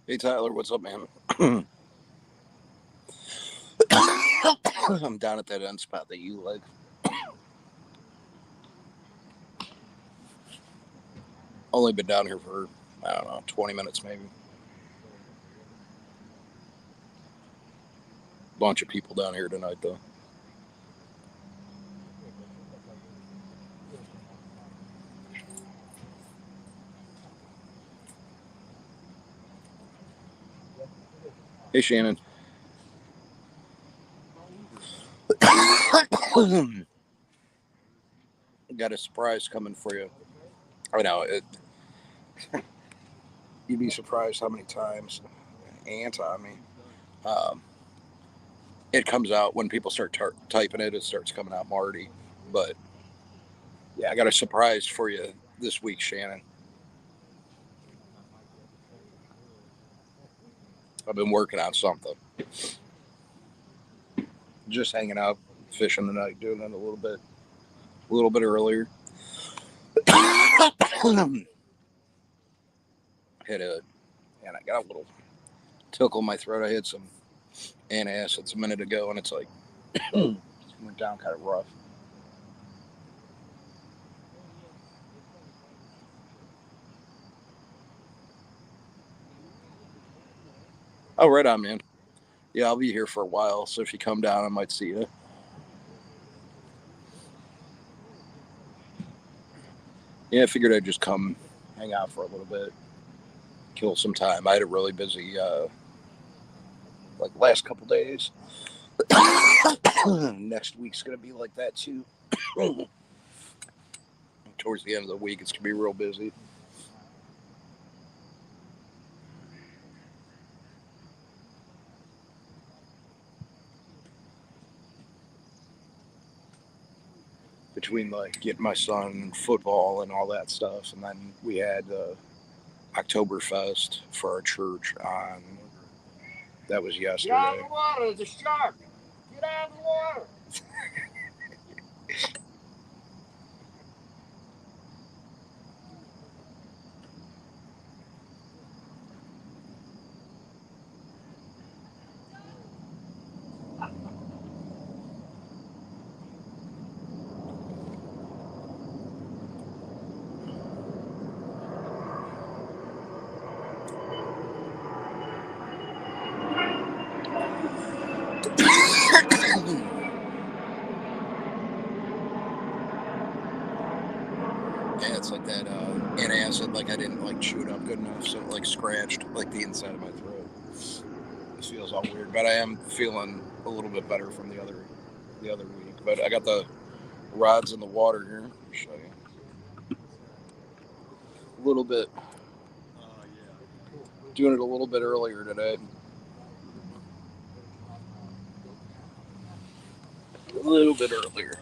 Hey Tyler, what's up, man? I'm down at that end spot that you like. Only been down here for, I don't know, 20 minutes maybe. Bunch of people down here tonight, though. Hey Shannon. Got a surprise coming for you. I know it. You'd be surprised how many times me. Um, it comes out when people start typing it. It starts coming out Marty. But yeah, I got a surprise for you this week, Shannon. I've been working on something. Just hanging out, fishing tonight, doing it a little bit earlier. Hit a, and I got a little tickle in my throat. I had some antacids a minute ago, and it's like went down kind of rough. Oh, right on, man. Yeah, I'll be here for a while, so if you come down, I might see you. Yeah, I figured I'd just come hang out for a little bit, kill some time. I had a really busy, last couple days. Next week's gonna be like that too. Towards the end of the week, it's gonna be real busy. Between like getting my son football and all that stuff, and then we had Oktoberfest for our church on. That was yesterday. Get out of the water! There's a shark! Get out of the water! Yeah, it's like that antacid. Like I didn't like chew it up good enough, so it like scratched like the inside of my throat. This feels all weird, but I am feeling a little bit better from the other week. But I got the rods in the water here. Let me show you. A little bit. Doing it a little bit earlier today. A little bit earlier.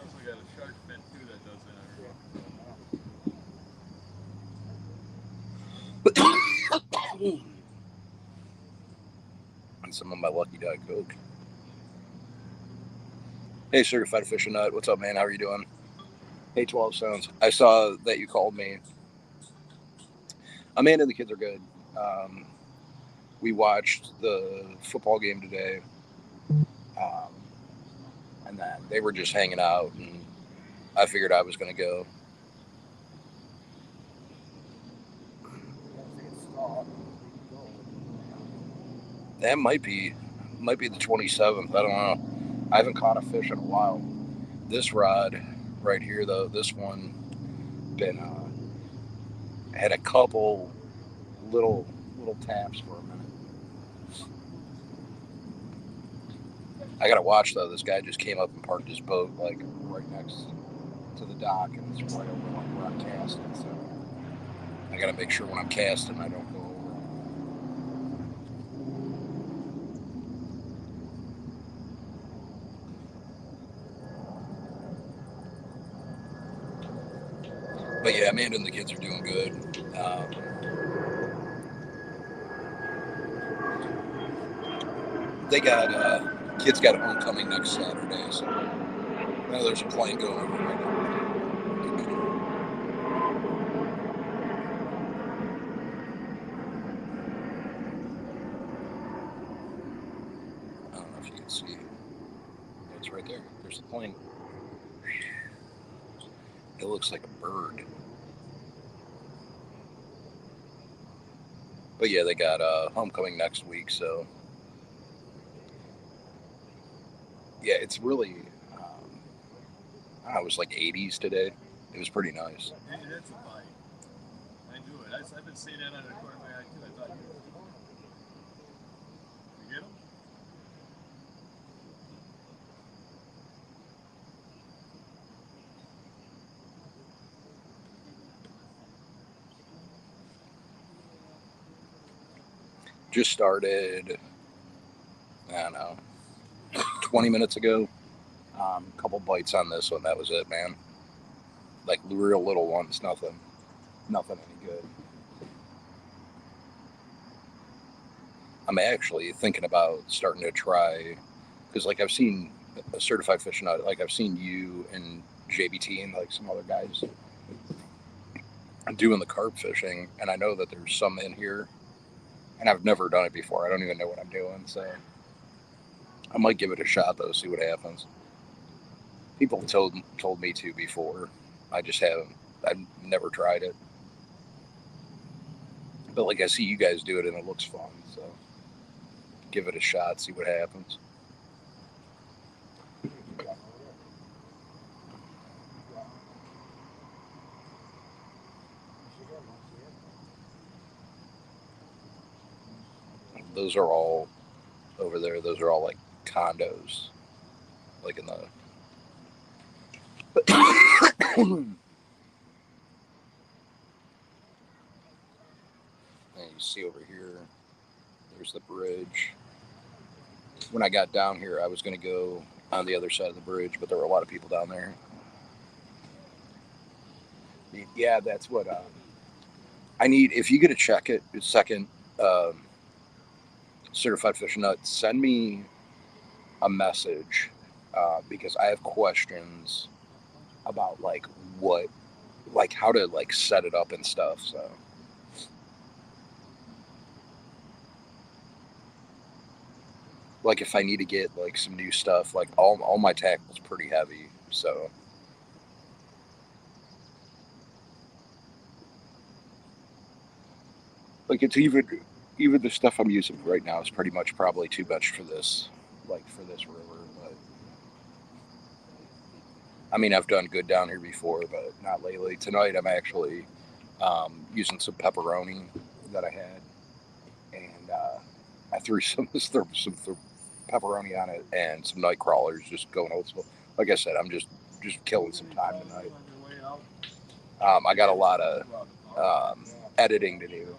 And some of my Lucky Diet Coke. Hey, Certified Fishing Nut. What's up, man? How are you doing? Hey, 12 Sounds. I saw that you called me. Amanda and the kids are good. We watched the football game today. And then they were just hanging out, and I figured I was going to go. That might be the 27th. I don't know. I haven't caught a fish in a while. This rod right here, though, this one been had a couple little taps for a minute. I gotta watch though. This guy just came up and parked his boat like right next to the dock, and it's right over like where I'm casting. So I gotta make sure when I'm casting I don't go over. But yeah, Amanda and the kids are doing good. They got kids got homecoming next Saturday, so I know there's a plane going over right now. if you can see. It's right there. There's the plane. It looks like a bird. But yeah, they got homecoming next week, so yeah, it's really. I don't know, it was like 80s today. It was pretty nice. Hey, that's a bite. I knew it. I've been saying that on the corner of my eye too. I thought you get them? Just started, I don't know, 20 minutes ago. Couple bites on this one. That was it, man. Like real little ones. Nothing any good. I'm actually thinking about starting to try, because like I've seen a certified fishing nut, like I've seen you and JBT and like some other guys doing the carp fishing, and I know that there's some in here, and I've never done it before. I don't even know what I'm doing, so I might give it a shot though, see what happens. People have told me to before. I just haven't. I've never tried it, but like I see you guys do it, and it looks fun, so give it a shot, see what happens. Those are all over there. Those are all like condos, like in the. And you see over here, there's the bridge. When I got down here, I was going to go on the other side of the bridge, but there were a lot of people down there. Yeah, that's what I need. If you get to check it, second certified fishing nut, send me a message because I have questions about like what, like how to like set it up and stuff. So. Like if I need to get like some new stuff, like all my tackle's pretty heavy, so like it's even the stuff I'm using right now is pretty much probably too much for this, like for this river. But I mean, I've done good down here before, but not lately. Tonight I'm actually using some pepperoni that I had, and I threw some pepperoni on it and some night crawlers, just going old school. Like I said, I'm just killing some time tonight. I got a lot of editing to do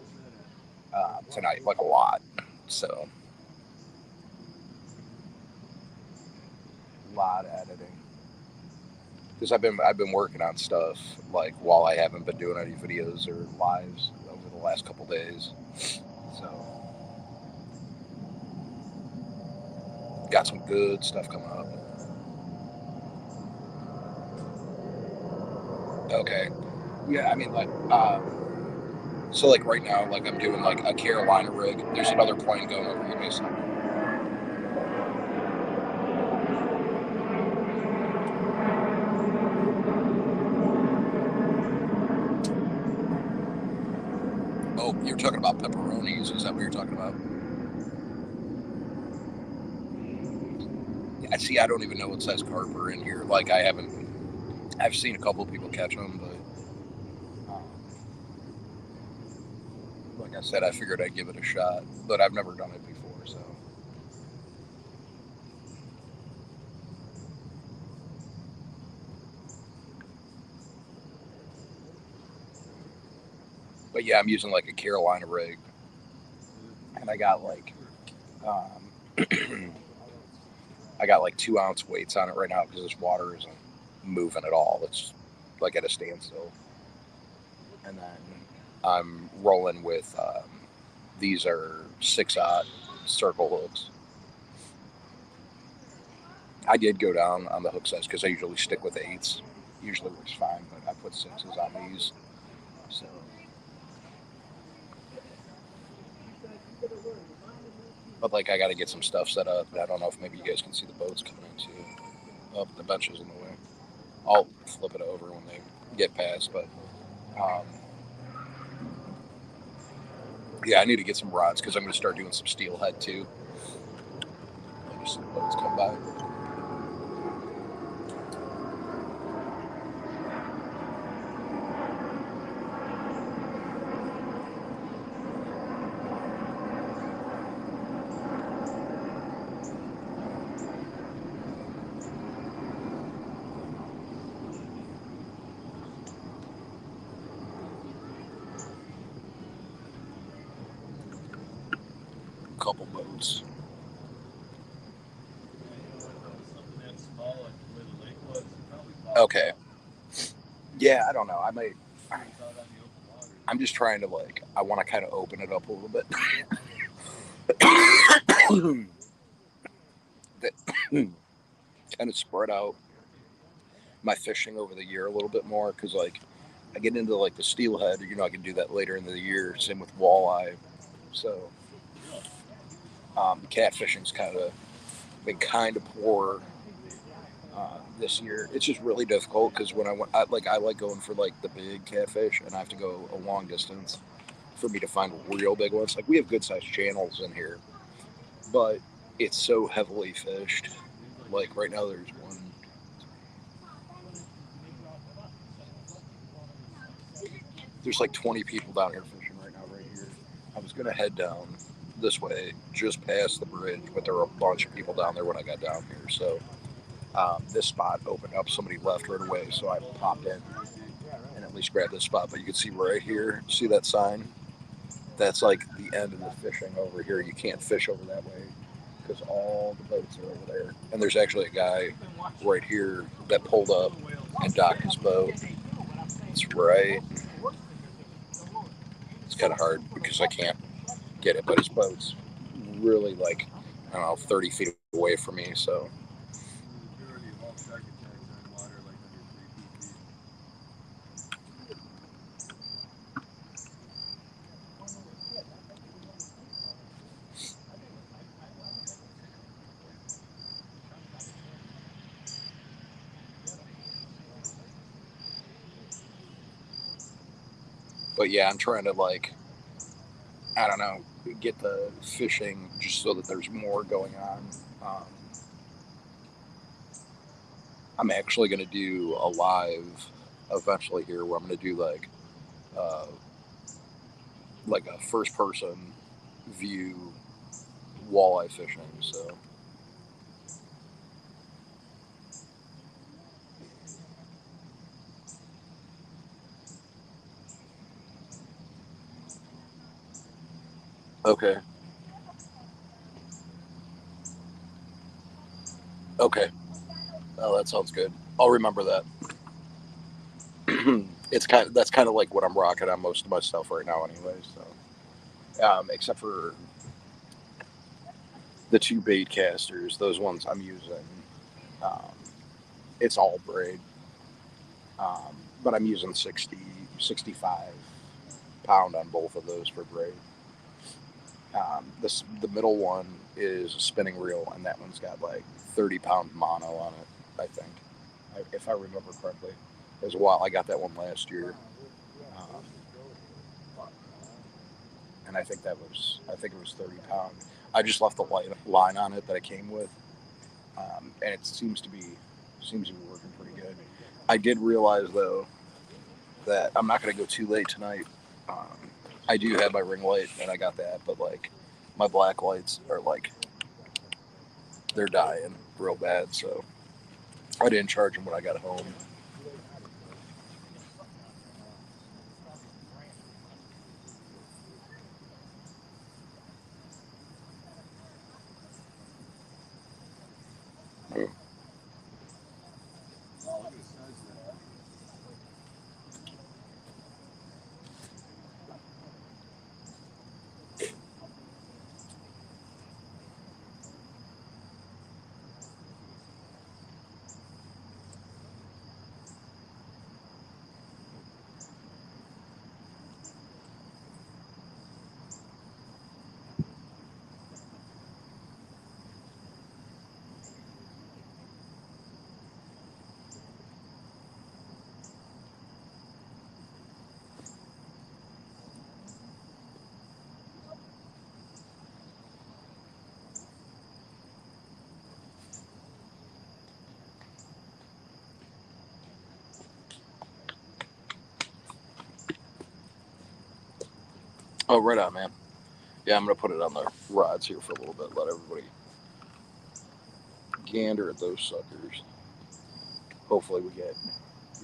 tonight, like a lot. So, a lot of editing because I've been working on stuff like while I haven't been doing any videos or lives over the last couple days. So, got some good stuff coming up. Okay, yeah, I mean like. So like right now, like I'm doing like a Carolina rig. There's another plane going over. Give me a second. Oh, you're talking about pepperonis? Is that what you're talking about? Yeah, see, I don't even know what size carp are in here. Like I haven't. I've seen a couple of people catch them, but like I said, I figured I'd give it a shot. But I've never done it before, so. But yeah, I'm using like a Carolina rig, and I got like, I got like 2 ounce weights on it right now because this water isn't moving at all. It's like at a standstill. And then I'm rolling with these are 6/0 circle hooks. I did go down on the hook size because I usually stick with 8s. Usually works fine, but I put 6s on these. So But like, I got to get some stuff set up. I don't know if maybe you guys can see the boats coming in too. Oh, the bench is in the way. I'll flip it over when they get past. But um, yeah, I need to get some rods because I'm going to start doing some steelhead too. I just see the boats come by. Couple boats. Something that small, like where the lake was, probably Okay. Yeah, I don't know. I might. out on the open water. I'm just trying to like. I want to kind of open it up a little bit. Kind of spread out my fishing over the year a little bit more because like I get into like the steelhead. I can do that later in the year. Same with walleye. So catfishing's been kind of poor this year. It's just really difficult because when I like going for like the big catfish, and I have to go a long distance for me to find real big ones. Like we have good sized channels in here, but it's so heavily fished. Like right now, there's one. There's like 20 people down here fishing right now, right here. I was gonna head down this way, just past the bridge, but there were a bunch of people down there when I got down here. So this spot opened up. Somebody left right away, so I popped in and at least grabbed this spot. But you can see right here, see that sign? That's like the end of the fishing over here. You can't fish over that way because all the boats are over there. And there's actually a guy right here that pulled up and docked his boat. It's right. It's kind of hard because I can't get it, but his boat's really like, I don't know, 30 feet away from me. So, The majority of all shark attacks are in water like under 3 feet deep. but yeah, I'm trying to like, I don't know, get the fishing just so that there's more going on. Um, I'm actually going to do a live eventually here where I'm going to do uh, like a first person view walleye fishing. So okay, okay, oh that sounds good. I'll remember that. That's kind of like what I'm rocking on most of my stuff right now, anyway. So except for the two bait casters, those ones I'm using. Um, it's all braid, but I'm using 65 pound on both of those for braid. The middle one is a spinning reel, and that one's got like 30-pound mono on it. I think, if I remember correctly, it was a while. I got that one last year, um, and I think it was 30 pound. I just left the line on it that it came with, and it seems to be working pretty good. I did realize though that I'm not going to go too late tonight. Um, I do have my ring light, and I got that, but like my black lights are like they're dying real bad, so I didn't charge them when I got home. Wow, look at the size of that. Oh, right on, man. Yeah, I'm gonna put it on the rods here for a little bit. Let everybody gander at those suckers. Hopefully we get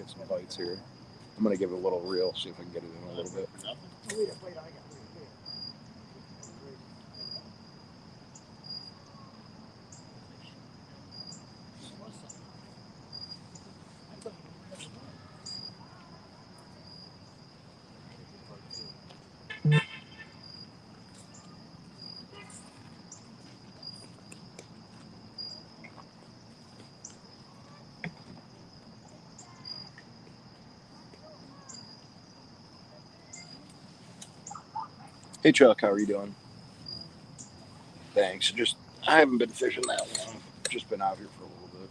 some bites here. I'm gonna give it a little reel, see if I can get it in a little bit. Hey Chuck, how are you doing? Thanks. I haven't been fishing that long. Just been out here for a little bit.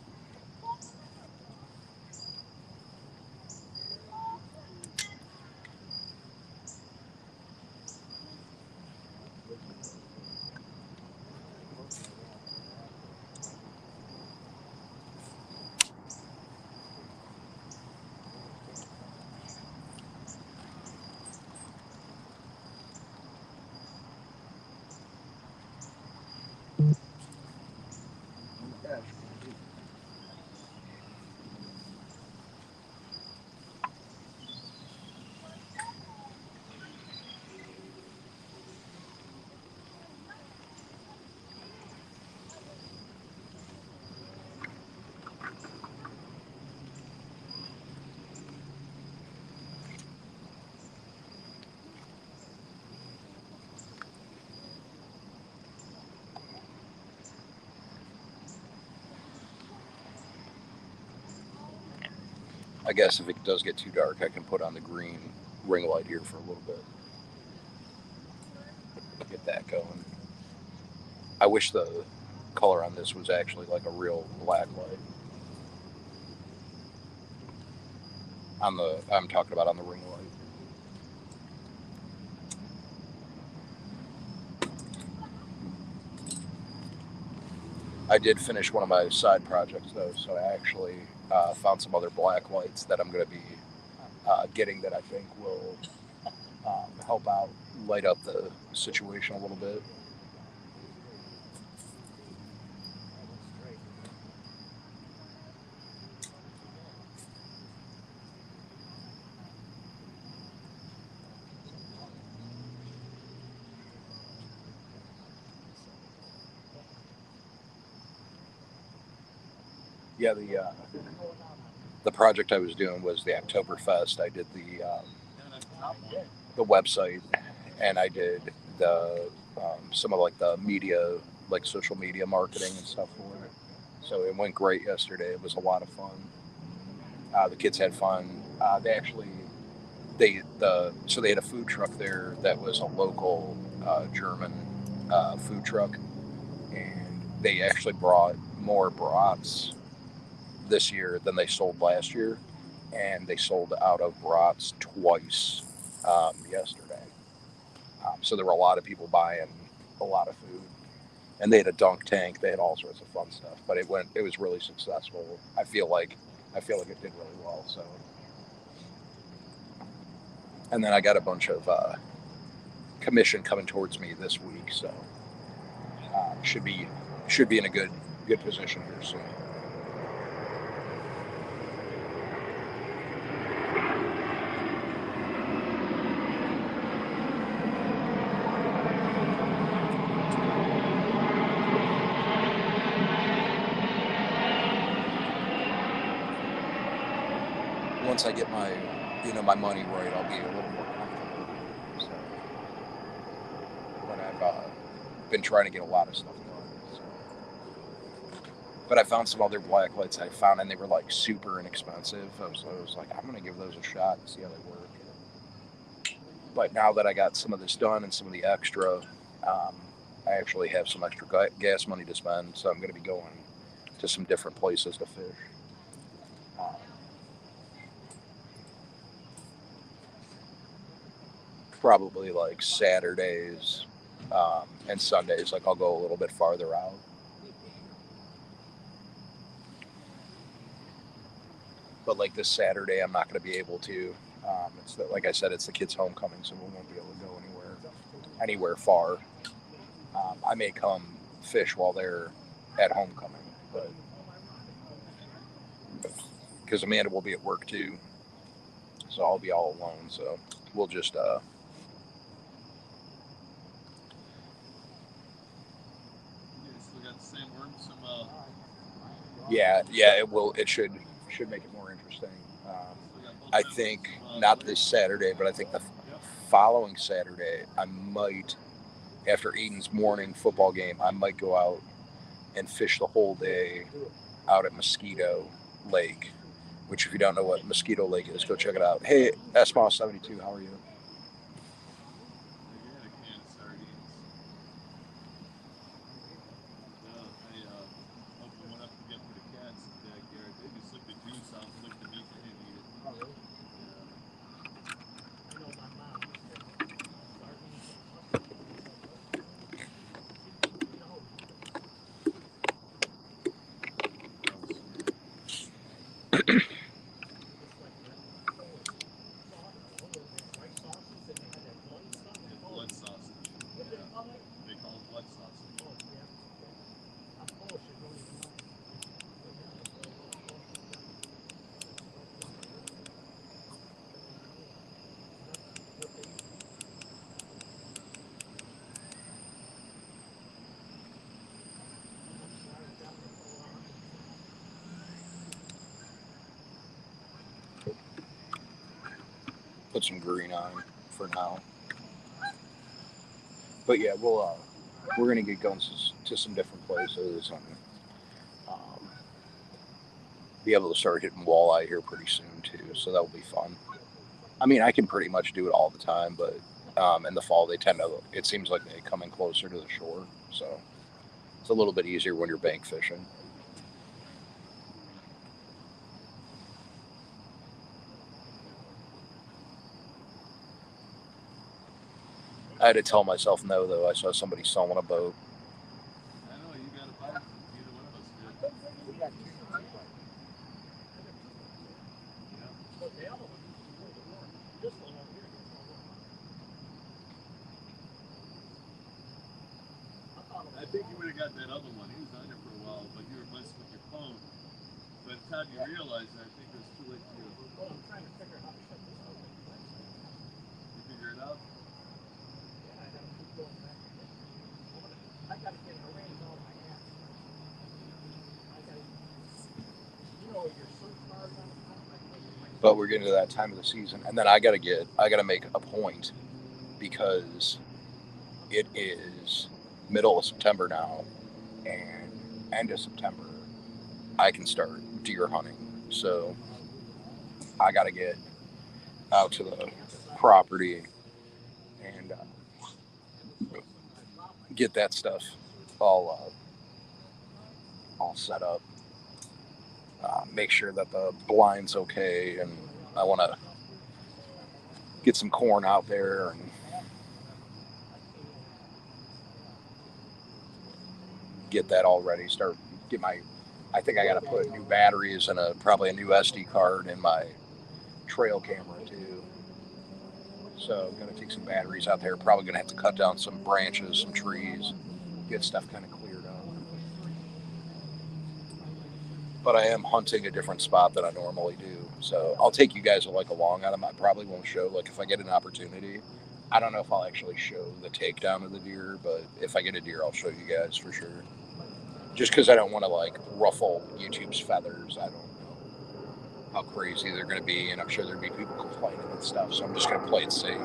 I guess if it does get too dark, I can put on the green ring light here for a little bit. Get that going. I wish the color on this was actually like a real black light. I'm talking about on the ring light. I did finish one of my side projects though, so I actually found some other black lights that I'm going to be getting that I think will help out light up the situation a little bit. Yeah, the project I was doing was the Oktoberfest. I did the website, and I did the some of like the media, like social media marketing and stuff for it. So it went great yesterday. It was a lot of fun. The kids had fun. They had a food truck there that was a local German food truck, and they actually brought more brats this year than they sold last year, and they sold out of brats twice yesterday. So there were a lot of people buying a lot of food, and they had a dunk tank. They had all sorts of fun stuff, but it was really successful. I feel like it did really well. So, and then I got a bunch of commission coming towards me this week, so should be in a good position here soon. Once I get my money right, I'll be a little more comfortable. So, but I've been trying to get a lot of stuff done. So. But I found some other black lights I found, and they were like super inexpensive. I was like, I'm gonna give those a shot and see how they work. But now that I got some of this done and some of the extra, I actually have some extra gas money to spend, so I'm going to be going to some different places to fish. Um, Probably like Saturdays and Sundays. Like I'll go a little bit farther out. But like this Saturday, I'm not going to be able to. Like I said, it's the kids' homecoming, so we won't be able to go anywhere. anywhere far. I may come fish while they're at homecoming, but because Amanda will be at work too, so I'll be all alone. So we'll just You still got the same worm, some yeah, it should make it more interesting. still got both I members, think not this Saturday, but I think the following Saturday I might, after Eden's morning football game, I might go out and fish the whole day out at Mosquito Lake. Which, if you don't know what Mosquito Lake is, go check it out. Hey, SMOS72, how are you? You had a can of sardines. I opened one up to get for the cats in the backyard. They just licked the juice out, licked the meat, they didn't eat it. Oh, really? Yeah. I know my mom used to sardines and mustard. You know, Gross. just like that Polish sauce. What were they? White sauces and they had that bloody stuff in Yeah, blood Polish. sausage. What do they Yeah. call that? They call it blood sausage. Oh, yeah. Okay. I'm Polish. I don't even know. But yeah, that's what I love. Polish stuff. Well, I don't even know what they eat. How much Irish got there? Oh, 100%. Put some green on for now. But yeah, we're gonna get going to some different places and um, be able to start hitting walleye here pretty soon too. So that will be fun. I mean, I can pretty much do it all the time, but in the fall they tend to. It seems like they come in closer to the shore, so it's a little bit easier when you're bank fishing. I had to tell myself no though. I saw somebody selling a boat. I know, you got a bite. Neither one of us did. We got two bites. I got two bites, yeah. Yeah. But the other one uses way to work. This one over here gets no work. I thought it I was think you small. would have got that other one. He was on there for a while, but you were messing with your phone. By the time you realized it, I think it was too late for you. Well, I'm trying to figure out how to shut this hook on the backside. You figure it out? Yeah, I gotta keep going back and forth. I gotta get arrange all my apps first. I gotta, your search bars on the top. I put my But search we're getting bar. to that time of the season, and then I gotta make a point because it is middle of September now, and end of September I can start deer hunting. So I got to get out to the property and get that stuff all all set up. Make sure that the blind's okay, and I want to get some corn out there and get that all ready. Start get my. I think I got to put new batteries and probably a new SD card in my trail camera too. So I'm gonna take some batteries out there. Probably gonna have to cut down some branches, some trees, get stuff kind of cleared up. But I am hunting a different spot than I normally do. So I'll take you guys along on them. I probably won't show if I get an opportunity. I don't know if I'll actually show the takedown of the deer, but if I get a deer, I'll show you guys for sure. Just because I don't want to ruffle YouTube's feathers. I don't know how crazy they're going to be, and I'm sure there'll be people complaining and stuff. So I'm just going to play it safe.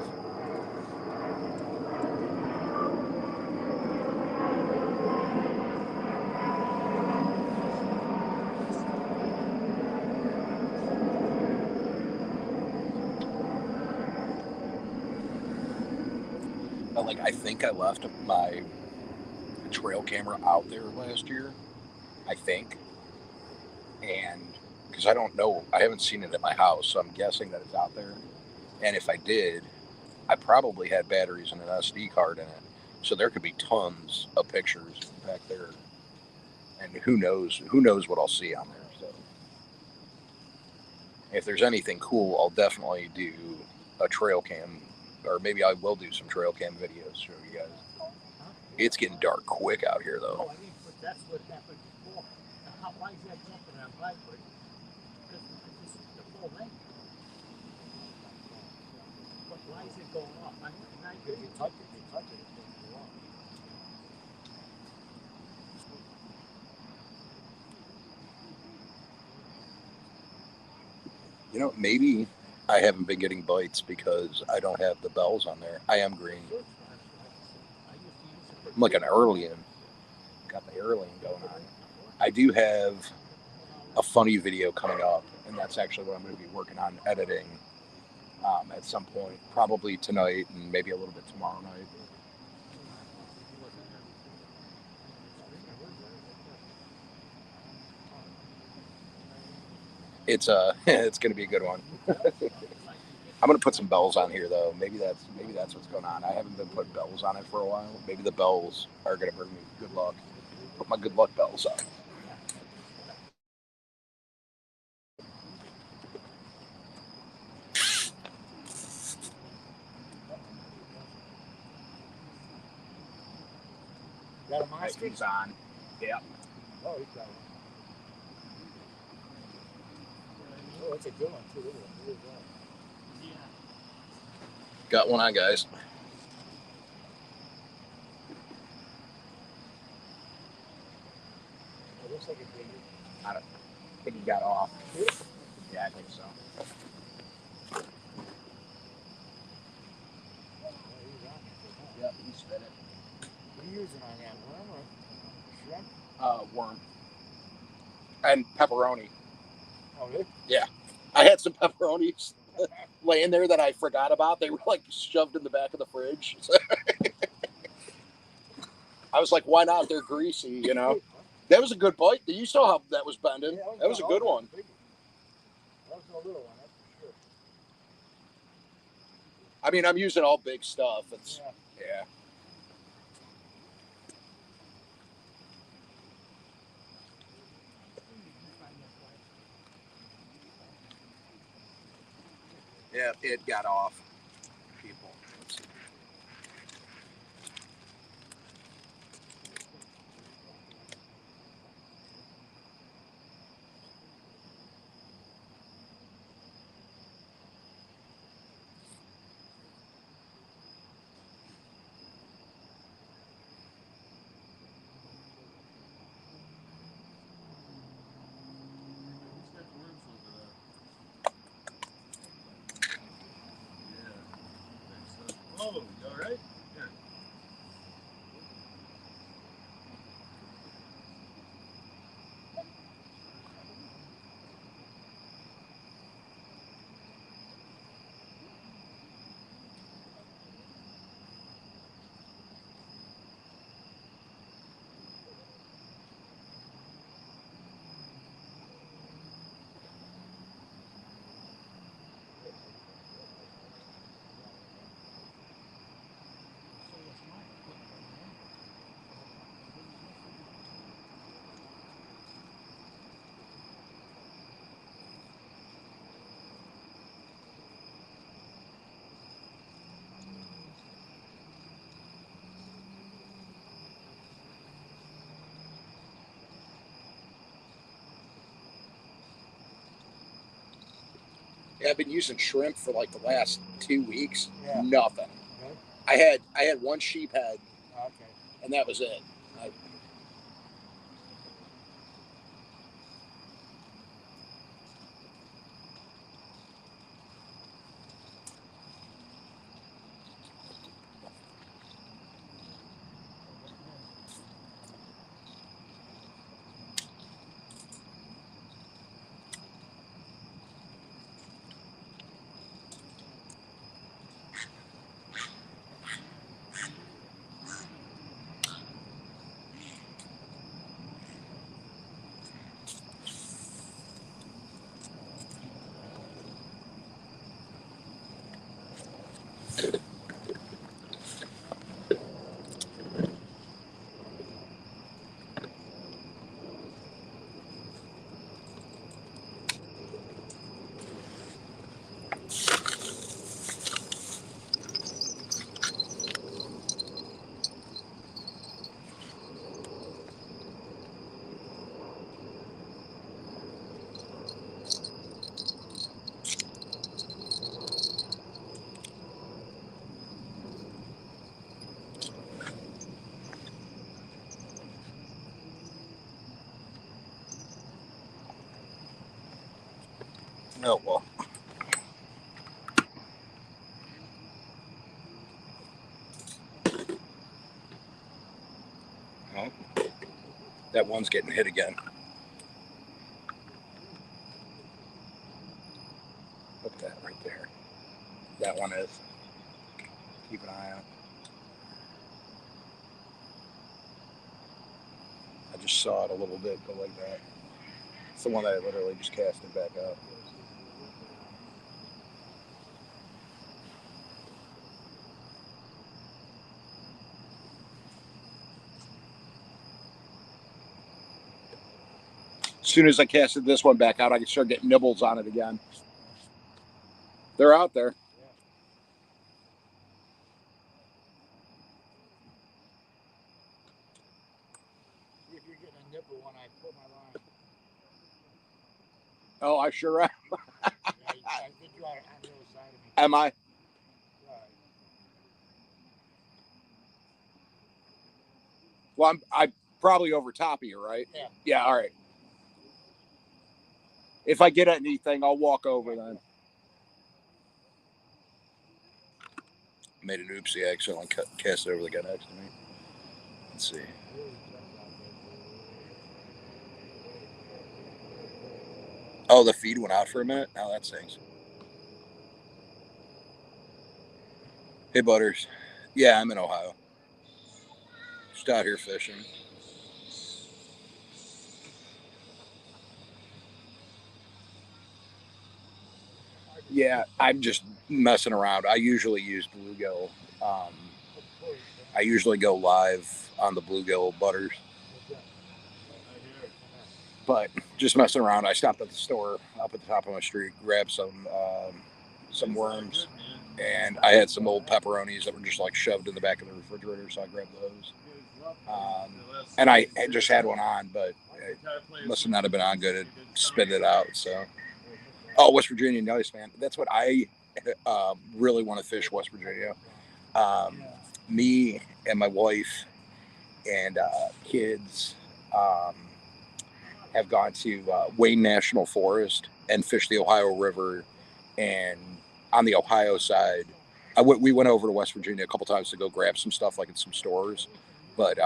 But I think I left my trail camera out there last year. I think, and because I don't know, I haven't seen it at my house, so I'm guessing that it's out there. And if I did, I probably had batteries and an SD card in it, so there could be tons of pictures back there. And who knows what I'll see on there. So if there's anything cool, I'll definitely do a trail cam or maybe I will do some trail cam videos. Show you guys. It's getting dark quick out here, though. Oh, I mean, but that's what happened before. Now, why is that jumping on Blackbird? Because this is the full length. But why is it going off? I mean, if you touch it, it's going to go off. You know, maybe I haven't been getting bites because I don't have the bells on there. I am green. I'm like an Earlian. Got the Earlian going on. I do have a funny video coming up, and that's actually what I'm going to be working on editing at some point, probably tonight and maybe a little bit tomorrow night. It's it's going to be a good one. I'm going to put some bells on here though. Maybe that's what's going on. I haven't been putting bells on it for a while. Maybe the bells are going to bring me good luck. Put my good luck bells on. Got a monster? He's on. Yeah. Oh, he's got one. Oh, that's a good one too. Look at him. Look at that. Got one on, guys. It looks like a big. I think he got off. Yeah, I think so. Yep, he spit it. What are you using on that? Worm or shrimp? Worm. And pepperoni. Oh, really? Yeah. I had some pepperonis laying there that I forgot about. They were like shoved in the back of the fridge. I was like, why not? They're greasy, you know. That was a good bite. You saw how that was bending. Yeah, that was a good one. That was no little one, that's for sure. I mean, I'm using all big stuff. It's yeah. Yeah, it got off. People. Let's see. Who's got the worms over there? Yeah. Thanks, oh, you all right? Here. Yeah, I've been using shrimp for like the last 2 weeks. Yeah. Nothing. Really? I had one sheep head, Okay. and that was it. Oh, well. Oh, that one's getting hit again. Look at that right there. That one is. Keep an eye out. I just saw it a little bit go like that. It's the one that I literally just casted back up. As soon as I casted this one back out, I can start getting nibbles on it again. They're out there. See if you're getting a nipple when I pull my line. Oh, I sure am. I think you are on the other side of me. Am I? Right. Well, I'm probably over top of you, right? Yeah. Yeah, all right. If I get anything, I'll walk over then. Made an oopsie. I accidentally cast it over the guy next to me. Let's see. Oh, the feed went out for a minute? Now that stinks. Hey, Butters. Yeah, I'm in Ohio. Just out here fishing. Yeah, I'm just messing around. I usually use bluegill. I usually go live on the bluegill Butters. But just messing around. I stopped at the store up at the top of my street, grabbed some worms, and I had some old pepperonis that were just like shoved in the back of the refrigerator, so I grabbed those. And I just had one on, but it must have not been on good. It spit it out. So, oh, West Virginia, nice, man. That's what I really want to fish, West Virginia. Me and my wife and kids have gone to Wayne National Forest and fished the Ohio River. And on the Ohio side, we went over to West Virginia a couple times to go grab some stuff like in some stores. But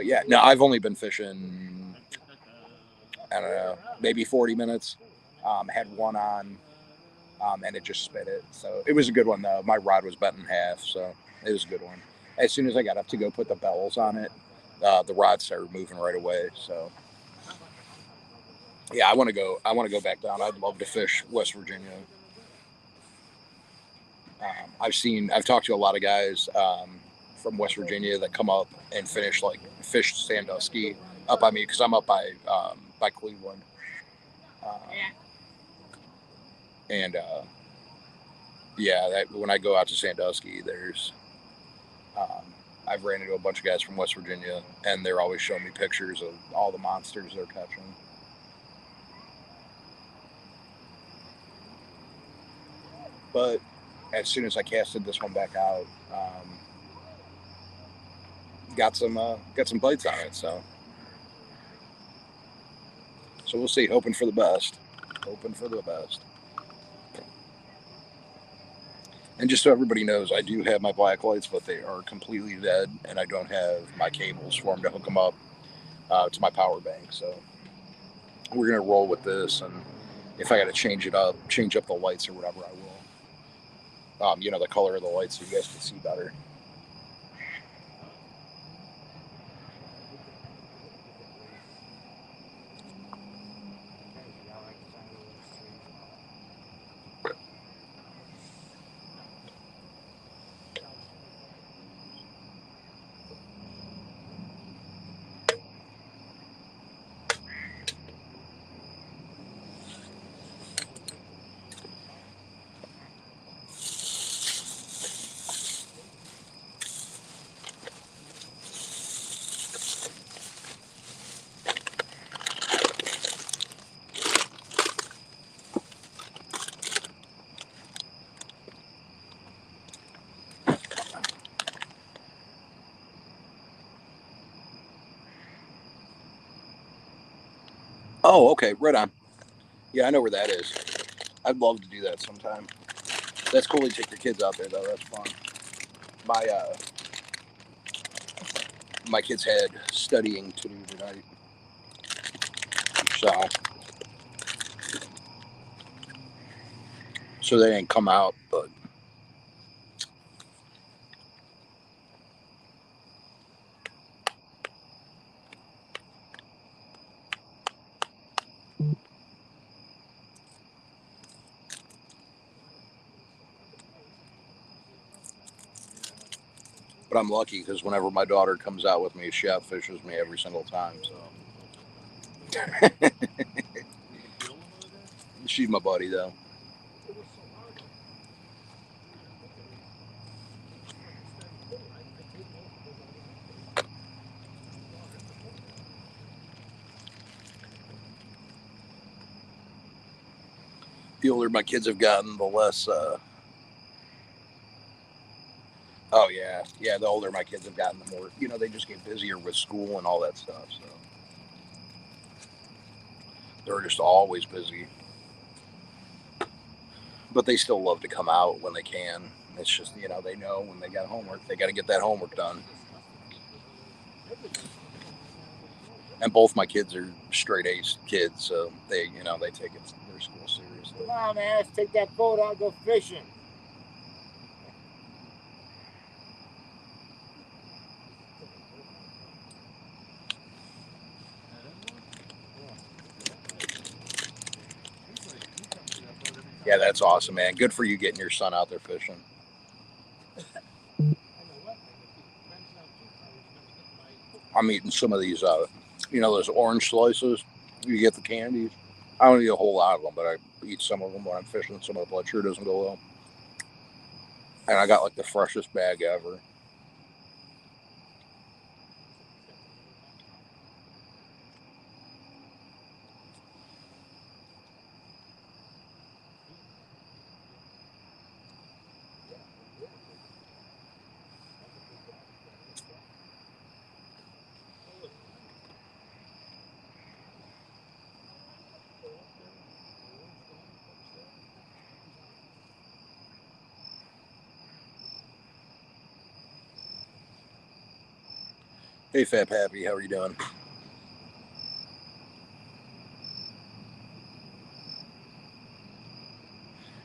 yeah, no, I've only been fishing, I don't know, maybe 40 minutes. Had one on, and it just spit it. So it was a good one, though. My rod was bent in half, so it was a good one. As soon as I got up to go put the bells on it, the rod started moving right away. So yeah, I want to go back down. I'd love to fish West Virginia. I've talked to a lot of guys from West Virginia that come up and fish Sandusky up by me because I'm up by Cleveland. And yeah, when I go out to Sandusky, there's I've ran into a bunch of guys from West Virginia, and they're always showing me pictures of all the monsters they're catching. But as soon as I casted this one back out, got some bites on it. So we'll see. Hoping for the best. And just so everybody knows, I do have my black lights, but they are completely dead, and I don't have my cables for them to hook them up to my power bank. So we're gonna roll with this, and if I got to change up the lights or whatever, I will. The color of the lights so you guys can see better. Oh, okay, right on. Yeah, I know where that is. I'd love to do that sometime. That's cool to take your kids out there, though. That's fun. My my kids had studying to do tonight, so they didn't come out. But I'm lucky because whenever my daughter comes out with me, she outfishes me every single time. So she's my buddy, though. The older my kids have gotten, the less. Oh yeah, the older my kids have gotten, the more they just get busier with school and all that stuff. So they're just always busy, but they still love to come out when they can. It's just they know when they got homework, they got to get that homework done. And both my kids are straight A's kids, so they take their school seriously. Come on, man, let's take that boat out and go fishing. Yeah, that's awesome, man. Good for you getting your son out there fishing. I'm eating some of these, those orange slices. You get the candies. I don't eat a whole lot of them, but I eat some of them when I'm fishing. Some of the blood sugar doesn't go well. And I got like the freshest bag ever. Hey, Fat Pappy, how are you doing?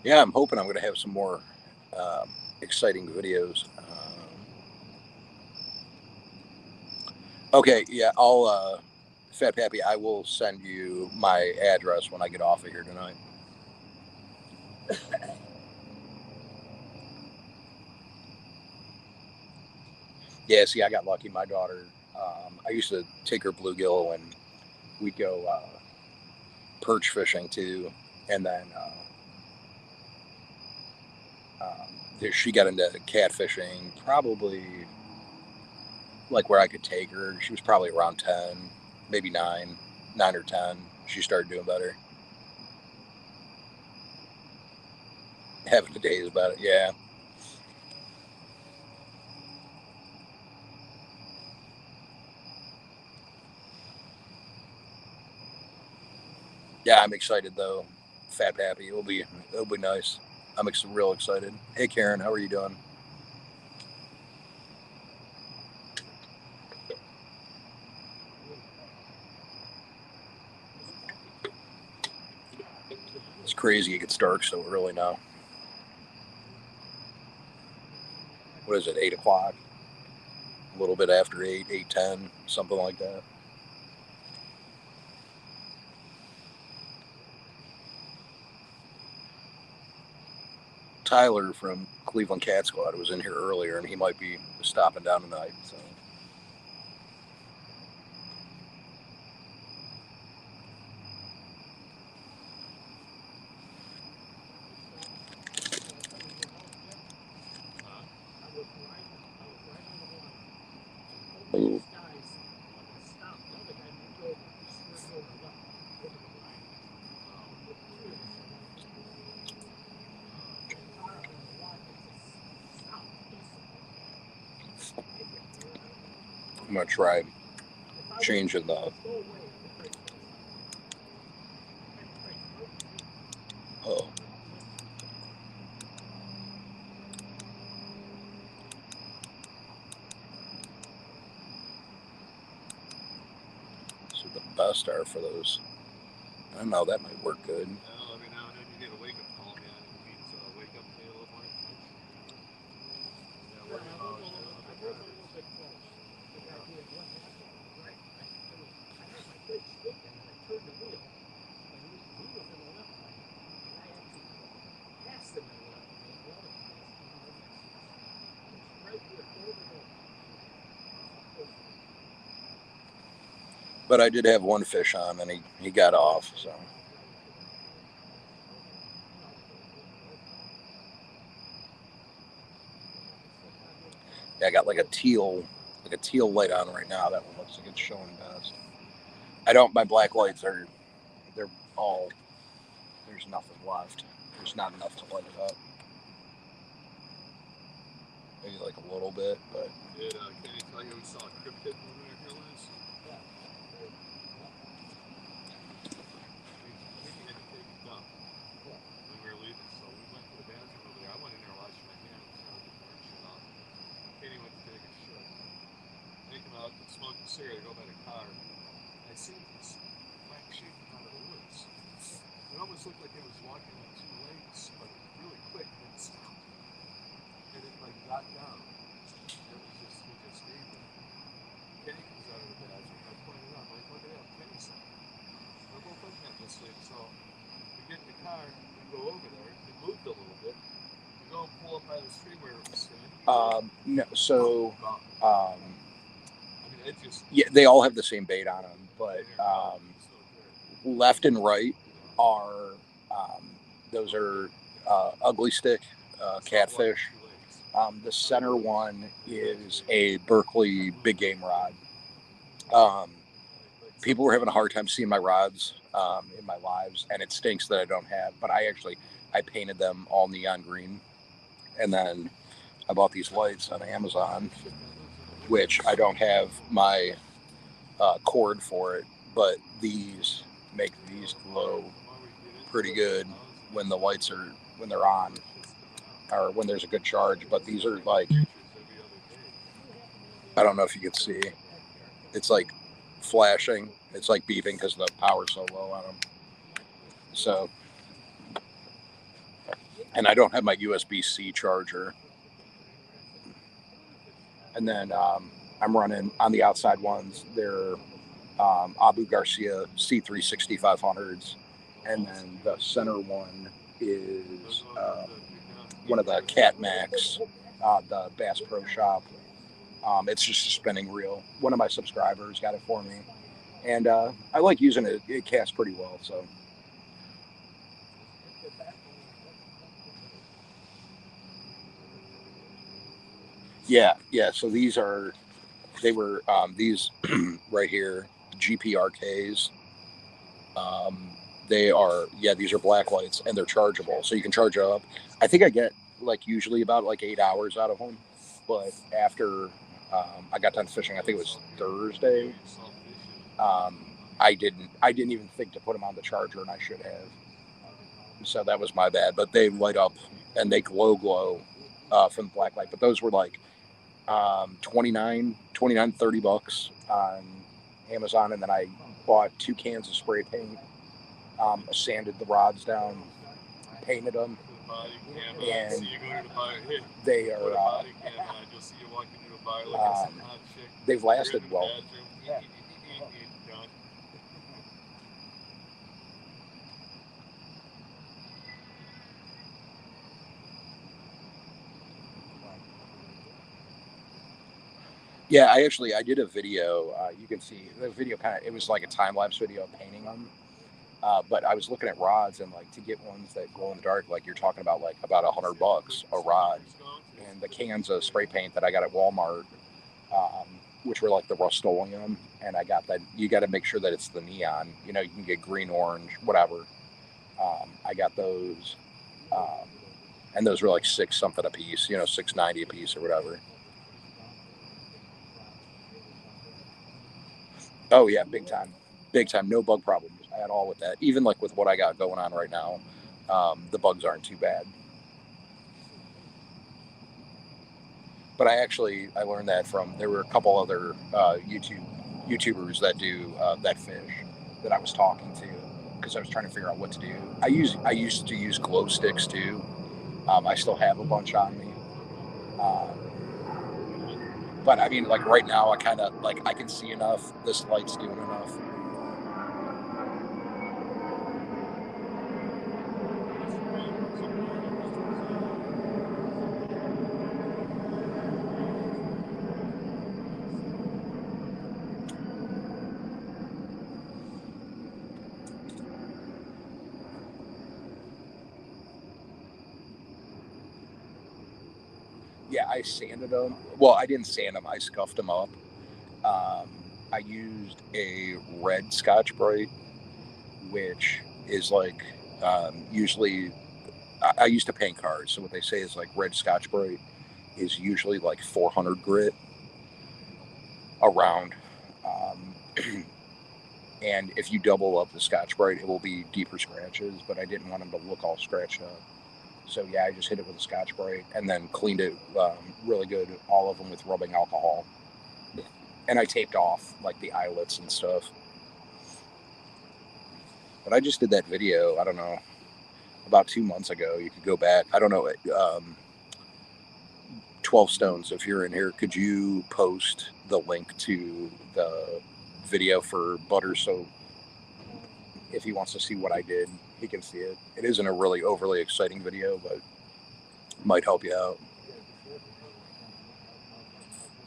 Yeah, I'm hoping I'm going to have some more exciting videos. Okay, yeah, I'll, Fat Pappy, I will send you my address when I get off of here tonight. Yeah, see, I got lucky. My daughter, I used to take her bluegill and we'd go perch fishing too. And then she got into catfishing probably like where I could take her. She was probably around 10, maybe 9 or 10. She started doing better. Having a days about it, yeah. Yeah, I'm excited though. Fat Pappy, it'll be nice. I'm real excited. Hey Karen, how are you doing? It's crazy it gets dark so early now. What is it, 8 o'clock? A little bit after 8, 8:10, something like that. Tyler from Cleveland Cat Squad was in here earlier, and he might be stopping down tonight. So I'm gonna try changing the Oh. So the best are for those. I don't know, that might work good. Well, every now and then you get a wake up call, man. It means wake up, pay a little more attention. Yeah, Yeah, worry I was about a it, get a little, little I bit was a better. little bit close. The Yeah. idea of what happened. Right. I had my brakes sticking and I turned the wheel, and he was in the left lane, and I actually passed him in the left lane. The other cars came out next to us. I was right here, door to door. That's how close it was. But I did have one fish on, and he got off. So yeah, I got like a teal light on right now. That one looks like it's showing best. I don't. My black lights they're all. There's nothing left. There's not enough to light it up. Maybe like a little bit, but Did Kenny tell you we saw a cryptid moving here last? Yeah. Kenny had to take a dump Yeah. when we were leaving, so we went to the bathroom over there. I went in there washing my hands, get the work shit off. Kenny went to take a shit. They come out and smoke a cigarette, go by the car. I seen this black shape come out of the woods. It almost looked like it was walking on two legs, but really quick, and then it stopped. And it like got down. And it just stayed there. Kenny comes out of the bathroom, and I pointed out, I'm like, look at that, Kenny's thing. We're both looking at this thing, so we get in the car, we go over there, it moved a little bit. We go and pull up by the tree where it was standing. no. So Gone. um, I mean, it just. yeah, they all have the same bait on them, but left and right are those are ugly stick catfish. The center one is a Berkeley big game rod. People were having a hard time seeing my rods in my lives, and it stinks that I don't have. But I painted them all neon green, and then I bought these lights on Amazon, which I don't have my cord for it, but these make these glow pretty good when the lights are when they're on or when there's a good charge. But these are like, I don't know if you can see, it's like flashing, it's like beeping because the power's so low on them. So, and I don't have my USB-C charger. And then I'm running on the outside ones, they're Abu Garcia C3 6500s, and then the center one is one of the Cat Max, the Bass Pro Shop. It's just a spinning reel. One of my subscribers got it for me, and I like using it. It casts pretty well. So yeah. So they were these right here, GPRKs. They are, these are black lights, and they're chargeable, so you can charge it up. I think I get like usually about like 8 hours out of them, but after I got done fishing, I think it was Thursday. I didn't even think to put them on the charger, and I should have. So that was my bad. But they light up and they glow from the black light. But those were like 29, $30 on Amazon, and then I bought 2 cans of spray paint. Sanded the rods down, painted them, and they are. They've lasted well. Yeah, I did a video. You can see the video it was like a time lapse video of painting them. But I was looking at rods, and like to get ones that glow in the dark, like you're talking about, like about $100 a rod. And the cans of spray paint that I got at Walmart, which were like the Rust-Oleum, and I got that. You got to make sure that it's the neon. You know, you can get green, orange, whatever. I got those, um, and those were like $6 something a piece. You know, $6.90 a piece or whatever. Oh yeah, big time, no bug problems at all with that. Even like with what I got going on right now, the bugs aren't too bad. But I learned that from, there were a couple other YouTubers that do that fish that I was talking to, because I was trying to figure out what to do. I used to use glow sticks too. I still have a bunch on me. But I mean, like right now, I kind of like, I can see enough. This light's doing enough. Yeah, I sanded them. Well, I didn't sand them. I scuffed them up. I used a red Scotch-Brite, which is like usually, I used to paint cars, so what they say is like red Scotch-Brite is usually like 400 grit around. Um, and if you double up the Scotch-Brite, it will be deeper scratches, but I didn't want them to look all scratched up. So yeah, I just hit it with a Scotch-Brite and then cleaned it really good, all of them with rubbing alcohol. And I taped off like the eyelets and stuff. But I just did that video, I don't know, about 2 months ago. You could go back. I don't know. 12 Stones, if you're in here, could you post the link to the video for butter soap? If he wants to see what I did, he can see it. It isn't a really overly exciting video, but might help you out.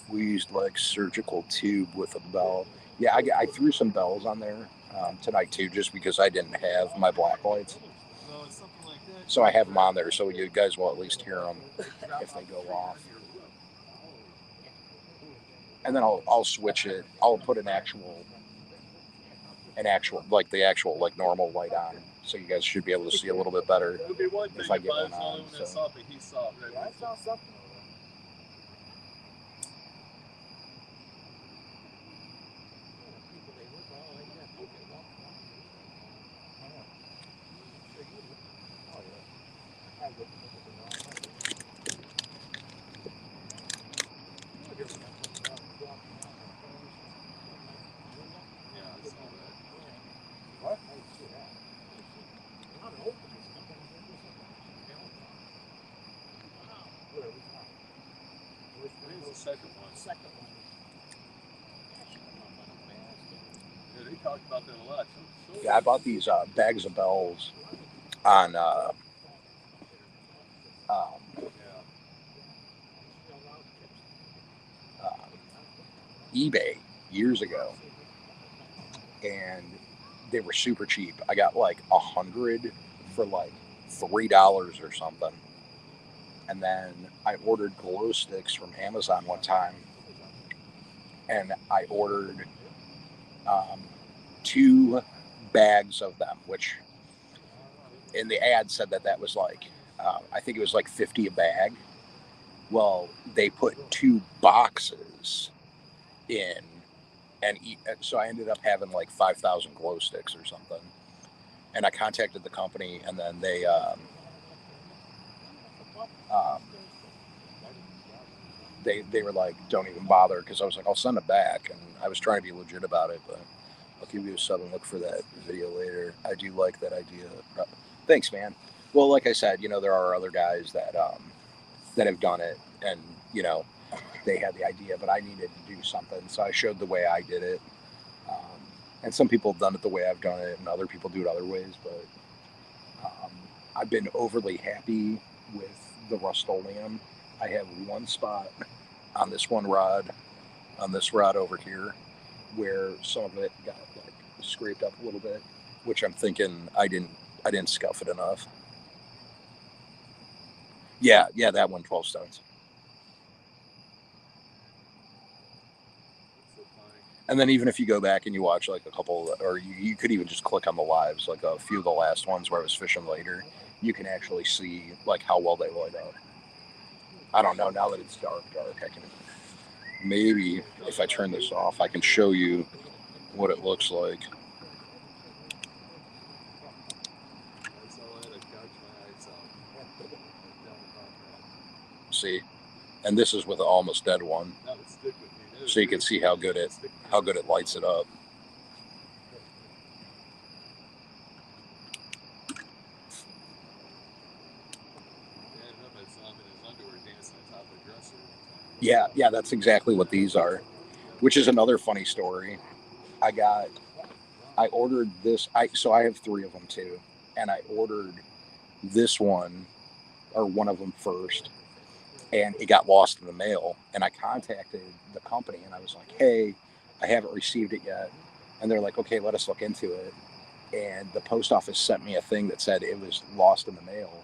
We used like surgical tube with a bell. Yeah, I threw some bells on there tonight too, just because I didn't have my black lights. So I have them on there, so you guys will at least hear them if they go off. And then I'll switch it. I'll put an actual like the actual like normal light on, so you guys should be able to see a little bit better if I get one on. So. Second one. Yeah, they talked about that a lot. Yeah, I bought these bags of bells on eBay years ago, and they were super cheap. I got like 100 for like $3 or something. And then I ordered glow sticks from Amazon one time, and I ordered 2 bags of them, which in the ad said that was like, I think it was like 50 a bag. Well, they put 2 boxes in, and so I ended up having like 5,000 glow sticks or something. And I contacted the company, and then they they were like, don't even bother, because I was like, I'll send it back, and I was trying to be legit about it, but I'll give you a sub and look for that video later. I do like that idea. Thanks, man. Well, like I said, there are other guys that have done it, and they had the idea, but I needed to do something, so I showed the way I did it. And some people have done it the way I've done it, and other people do it other ways, but I've been overly happy with the Rust-Oleum. I have one spot on this rod over here, where some of it got like scraped up a little bit, which I'm thinking I didn't scuff it enough. Yeah, that one, 12 Stones. And then even if you go back and you watch like a couple, or you could even just click on the lives, like a few of the last ones where I was fishing later, you can actually see like how well they light up. I don't know, now that it's dark, I can, maybe if I turn this off, I can show you what it looks like. See, and this is with an almost dead one, That would stick with me. so you can see how good it lights it up. Yeah, that's exactly what these are, which is another funny story. I ordered this. So I have 3 of them too, and I ordered this one or one of them first, and it got lost in the mail. And I contacted the company and I was like, "Hey, I haven't received it yet," and they're like, "Okay, let us look into it." And the post office sent me a thing that said it was lost in the mail.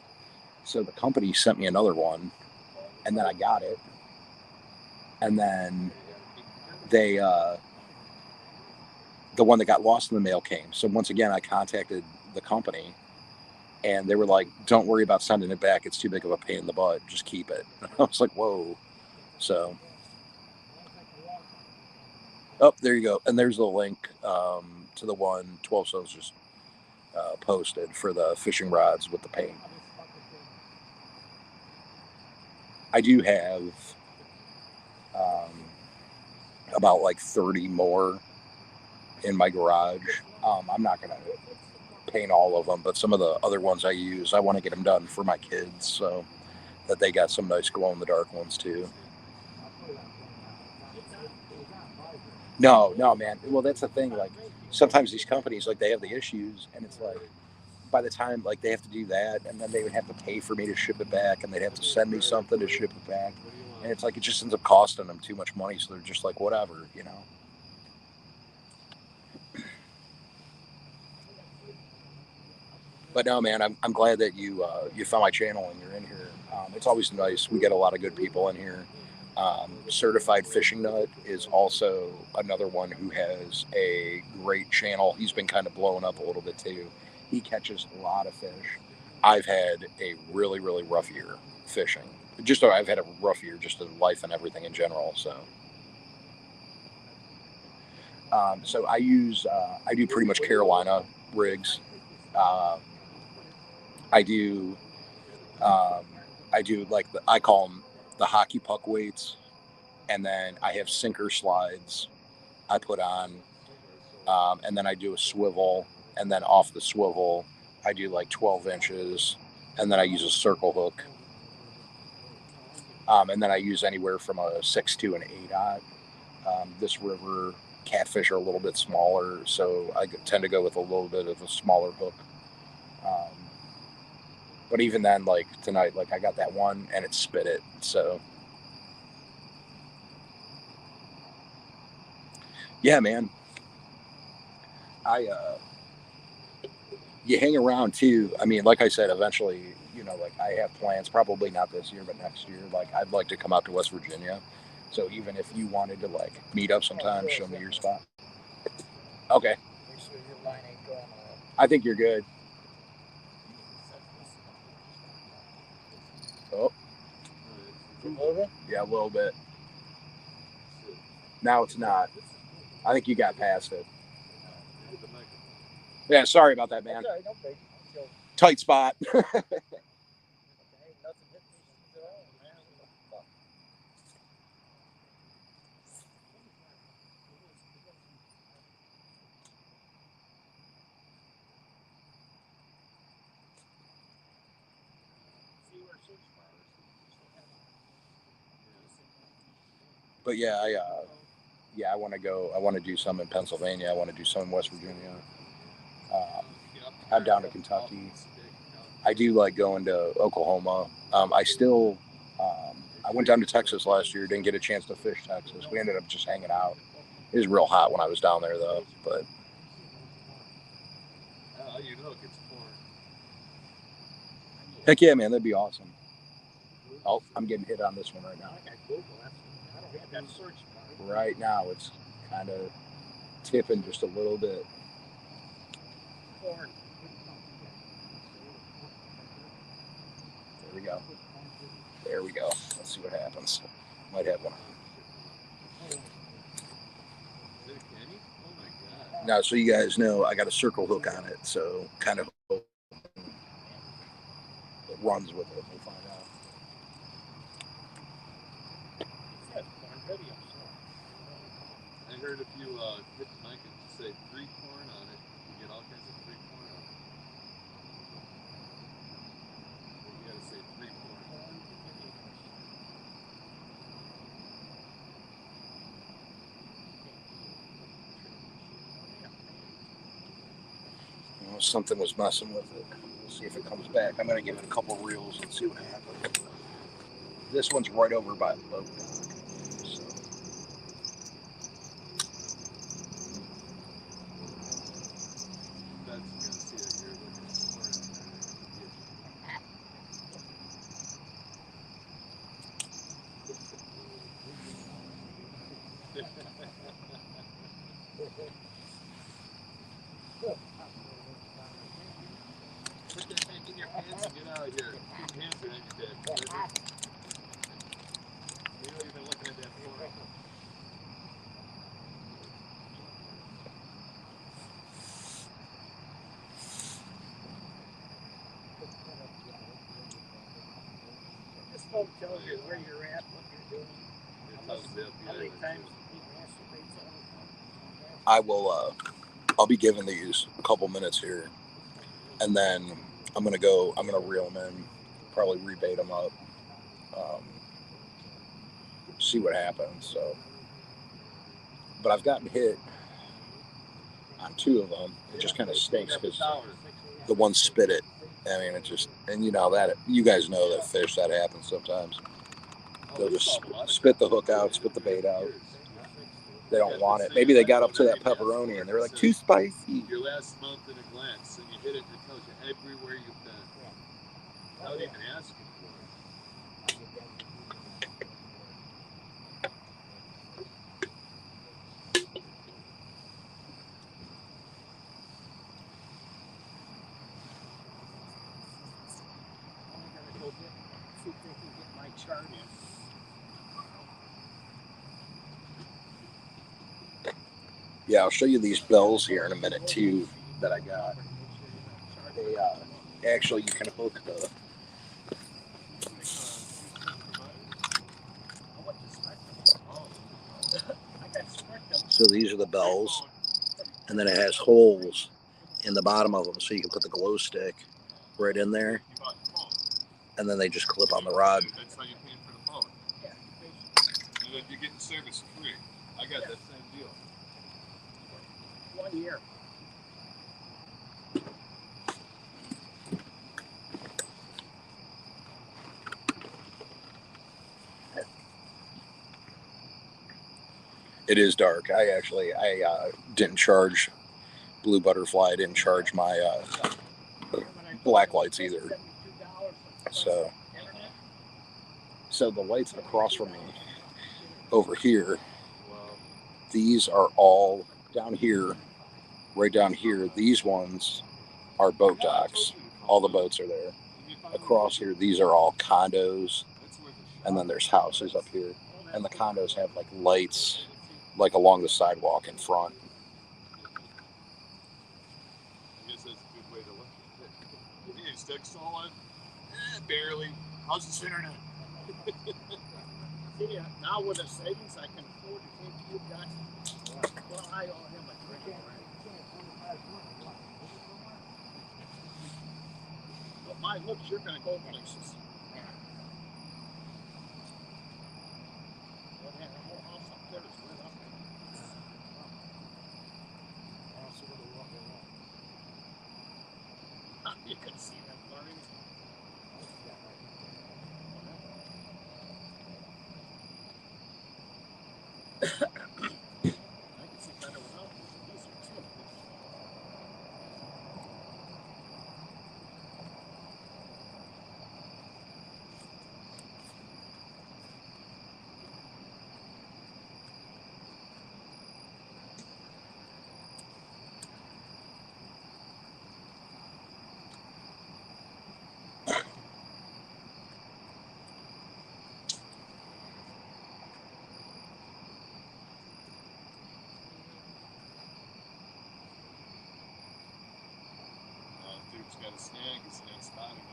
So the company sent me another one, and then I got it, and then they the one that got lost in the mail came. So once again, I contacted the company, and they were like, "Don't worry about sending it back. It's too big of a pain in the butt. Just keep it." I was like, "Whoa!" So, oh, there you go. And there's the link to the one 12 Souls just posted for the fishing rods with the paint. I do have about like 30 more in my garage. I'm not going to paint all of them, but some of the other ones I use, I want to get them done for my kids so that they got some nice glow-in-the-dark ones too. No, man. Well, that's the thing. Like, sometimes these companies, like, they have the issues, and it's like, by the time, like, they have to do that, and then they would have to pay for me to ship it back, and they'd have to send me something to ship it back. And it's like, it just ends up costing them too much money, so they're just like, whatever, you know? But no, man, I'm glad that you found my channel and you're in here. It's always nice. We get a lot of good people in here. Certified Fishing Nut is also another one who has a great channel. He's been kind of blowing up a little bit too. He catches a lot of fish. I've had a really, really rough year fishing. I've had a rough year just in life and everything in general. So I do pretty much Carolina rigs. Uh, I do like I call them the hockey puck weights, and then I have sinker slides I put on, and then I do a swivel, and then off the swivel I do like 12 inches, and then I use a circle hook, and then I use anywhere from a 6 to an 8-aught. This river catfish are a little bit smaller, so I tend to go with a little bit of a smaller hook. But even then, like tonight, like I got that one and it spit it. So yeah, man. You hang around too. I mean, like I said, eventually, like I have plans, probably not this year, but next year, like I'd like to come out to West Virginia. So even if you wanted to like meet up sometime, show me your spot. Okay. I think you're good. Oh. Yeah, a little bit. Now it's not. I think you got past it. Yeah, sorry about that, man. Tight spot. But yeah, I want to go. I want to do some in Pennsylvania. I want to do some in West Virginia. I'm down to Kentucky. I do like going to Oklahoma. I went down to Texas last year. Didn't get a chance to fish Texas. We ended up just hanging out. It was real hot when I was down there, though. But heck yeah, man, that'd be awesome. Oh, I'm getting hit on this one right now. Right now, it's kind of tipping just a little bit. There we go. There we go. Let's see what happens. Might have one. Now, so you guys know, I got a circle hook on it, so kind of it runs with it. We'll find out. video, so. I heard if you hit the mic and say free porn on it, you get all kinds of free porn on it. You gotta say free porn. Well, something was messing with it. We'll see if it comes back. I'm going to give it a couple reels and see what happens. This one's right over by the boat. So. That's gonna see that you're looking at porn on Put that thing in your pants and get out of here. Keep your hands behind your back. You know you've been looking at that porn. This phone tells you where you're at, what you're doing. It tells the How many FBI times that he masturbates all the time. I will, I'll be giving these a couple minutes here. And then I'm going to reel them in, probably rebait them up, see what happens. So, but I've gotten hit on 2 of them. It just kind of stinks because the one spit it. I mean, it just, and you know that, you guys know that fish, that happens sometimes. They'll just spit the hook out, spit the bait out. They don't want it. Maybe they got up to that pepperoni and they were like, too spicy. Your last month in a glance, and you hit it, and it tells you everywhere you've been. Without even asking for it. I'm gonna go see if they can get my chart in. Yeah, I'll show you these bells here in a minute too that I got. They actually, you can hook the. So these are the bells, and then it has holes in the bottom of them, so you can put the glow stick right in there, and then they just clip on the rod. That's how you're paying for the phone. And then you're getting service free. I got that same deal. 1 year. It is dark. I didn't charge Blue Butterfly. I didn't charge my black lights either. So the lights across from me over here, these are all down here, right down here. These ones are boat docks. All the boats are there. Across here, these are all condos, and then there's houses up here. And the condos have like lights, like along the sidewalk in front. I guess that's a good way to look at it. Hey, stick stolen? Barely. How's this internet? See, now with the savings, I can afford to take you guys. Well, I owe him a drink. But my looks, you're going to go places. Well, that whole house up there is lit up. You can see them blurring. I can see better without these too. Dude's got a snag. He's not spotting it.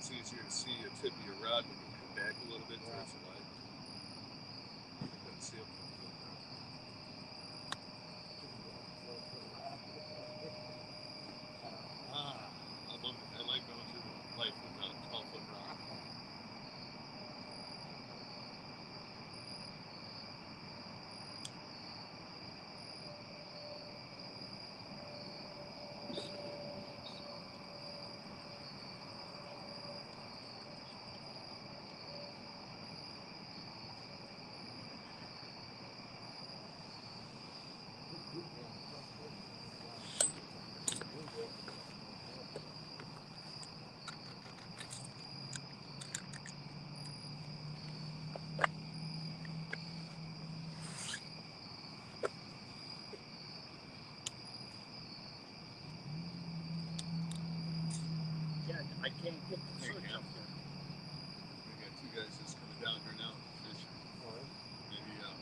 it's easier to see a tip of your rod when you come back a little bit towards the light. I couldn't see up from the foot down. I like going through the light with a 12-foot rod. I can't get the Hey, search Cam. up there. We got two guys just coming down here now fishing. Maybe, yeah.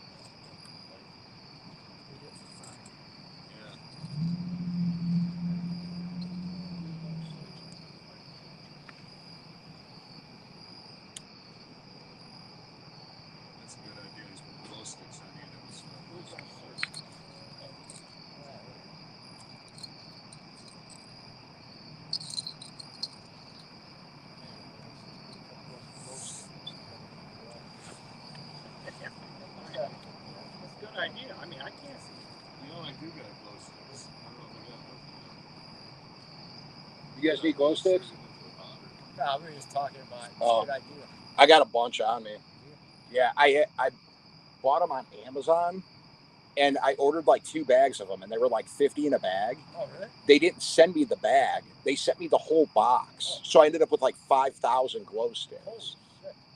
That's a good idea. He's put glow sticks on the end of his That's a good idea. I mean, I can't see. You know, I do got glow sticks. I don't know if we got enough. You guys need glow sticks? No, we were just talking about it. It's Oh. a good idea. I got a bunch on me. Yeah, I bought them on Amazon, and I ordered like 2 bags of them, and they were like $50 in a bag. Oh, really? They didn't send me the bag; they sent me the whole box. So I ended up with like 5,000 glow sticks. Holy shit.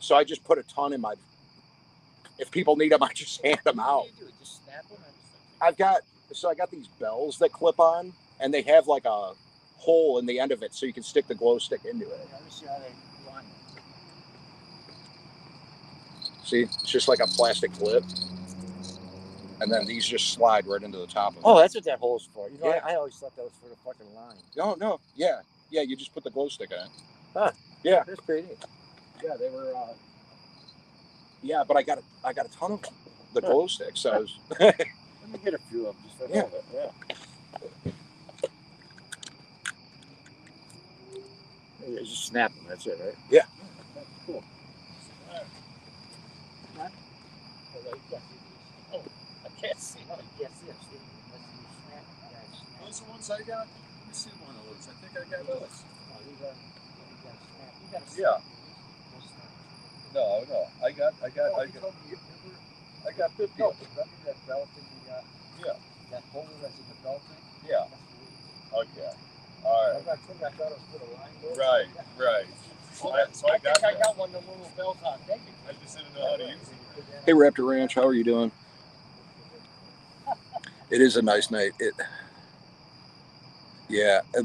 So I just put a ton in my. If people need them, I just hand them out. What do you do? Just snap them? I got these bells that clip on, and they have like a hole in the end of it, so you can stick the glow stick into it. Let me see how they run. See, it's just like a plastic clip, and then these just slide right into the top of it. Oh, that's what that hole's for. You know, Yeah. I always thought that was for the fucking line. No, yeah, you just put the glow stick on it. Huh. Yeah, That's pretty neat. yeah, they were. Yeah, but I got a ton of them, the glow sticks. So I was, Let me get a few of them just for Yeah. it. Yeah. You just snap them. That's it, right? Yeah. That's cool. Huh? Oh, I can't see. No, you can't see them. See, unless you snap them. You gotta snap. Those are the ones I got? Let me see one of those. I think I got those. No, you gotta snap. You gotta snap. Yeah. We'll snap. No. I got I got 50 of them. Remember that belt thing you got? Yeah. That holder that's in the belt thing? Yeah. That's the reason. Okay. All right. I thought it was for the line. Right. So I think I got one of the little bells on. Thank you. I just didn't know how to use it. hey, Raptor Ranch, how are you doing? It is a nice night.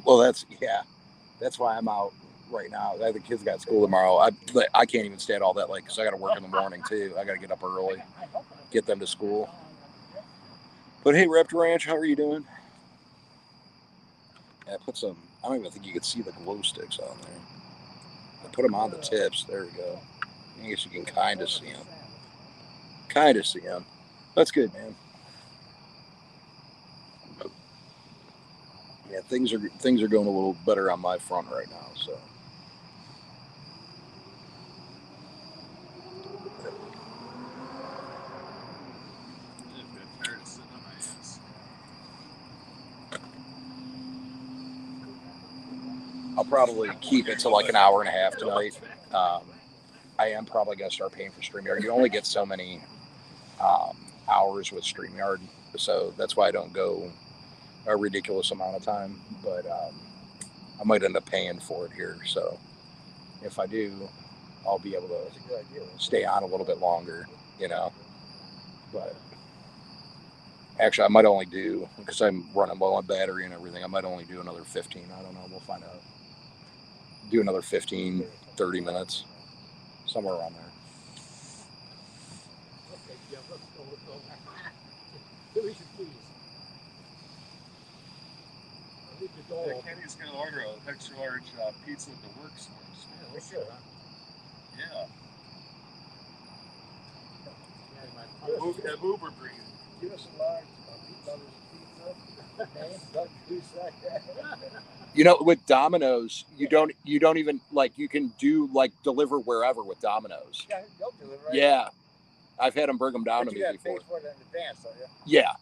Well, that's why I'm out right now. The kids got school tomorrow. I can't even stay at all that late because I got to work in the morning too. I got to get up early, get them to school. But hey, Raptor Ranch, how are you doing? Yeah, I don't even think you could see the glow sticks on there. I put them on the tips. There we go. I guess you can kind of see them. That's good, man. Yeah, things are going a little better on my front right now. So. I'm tired of sitting on my ass. I'll probably keep it to like an hour and a half tonight. I am probably going to start paying for StreamYard. You only get so many hours with StreamYard, so that's why I don't go a ridiculous amount of time. But I might end up paying for it here. So if I do, I'll be able to stay on a little bit longer, But actually, I might only do, because I'm running low on battery and everything, I might only do another 15. I don't know. We'll find out. Do another 15, 30 minutes, somewhere around there. leave the door open. Kenny's gonna order an extra large pizza at the works for us. Yeah, we should, huh? Yeah. Have Uber bring it. Give us a large pizza. You know, with Domino's, you don't even like, you can do like deliver wherever with Domino's. Yeah, they'll deliver. Right? Yeah, I've had them bring them down but to you me gotta before. pay for it in advance, don't you? Yeah.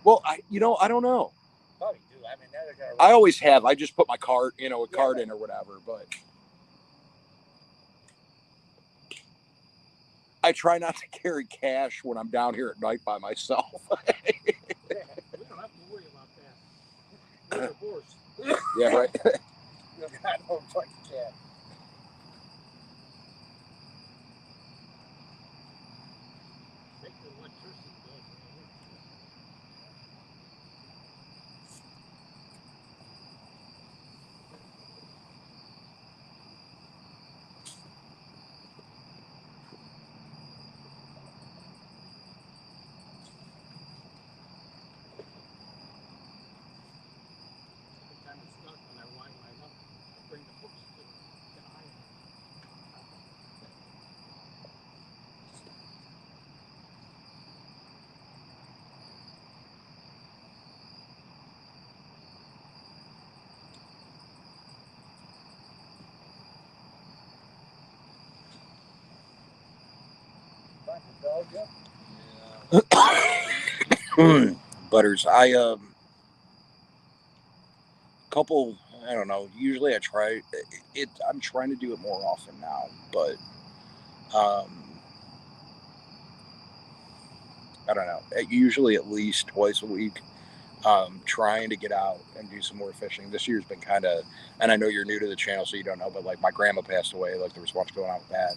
Well, I don't know. Probably do. I mean, they're gonna. I always have. I just put my card, a card right. in or whatever, but I try not to carry cash when I'm down here at night by myself. We don't have to worry about that. We're divorced. Yeah, right. You got no fucking cash. Take the electricity bills right here. Every time it's stuck, when I wind mine up, I bring the hooks to the iron. Find the dog yet? Yeah. Butters, I couple, I don't know, usually I try it, I'm trying to do it more often now, but I don't know, usually at least twice a week, trying to get out and do some more fishing. This year's been kind of, and I know you're new to the channel, so you don't know, but like my grandma passed away, like there was much going on with that.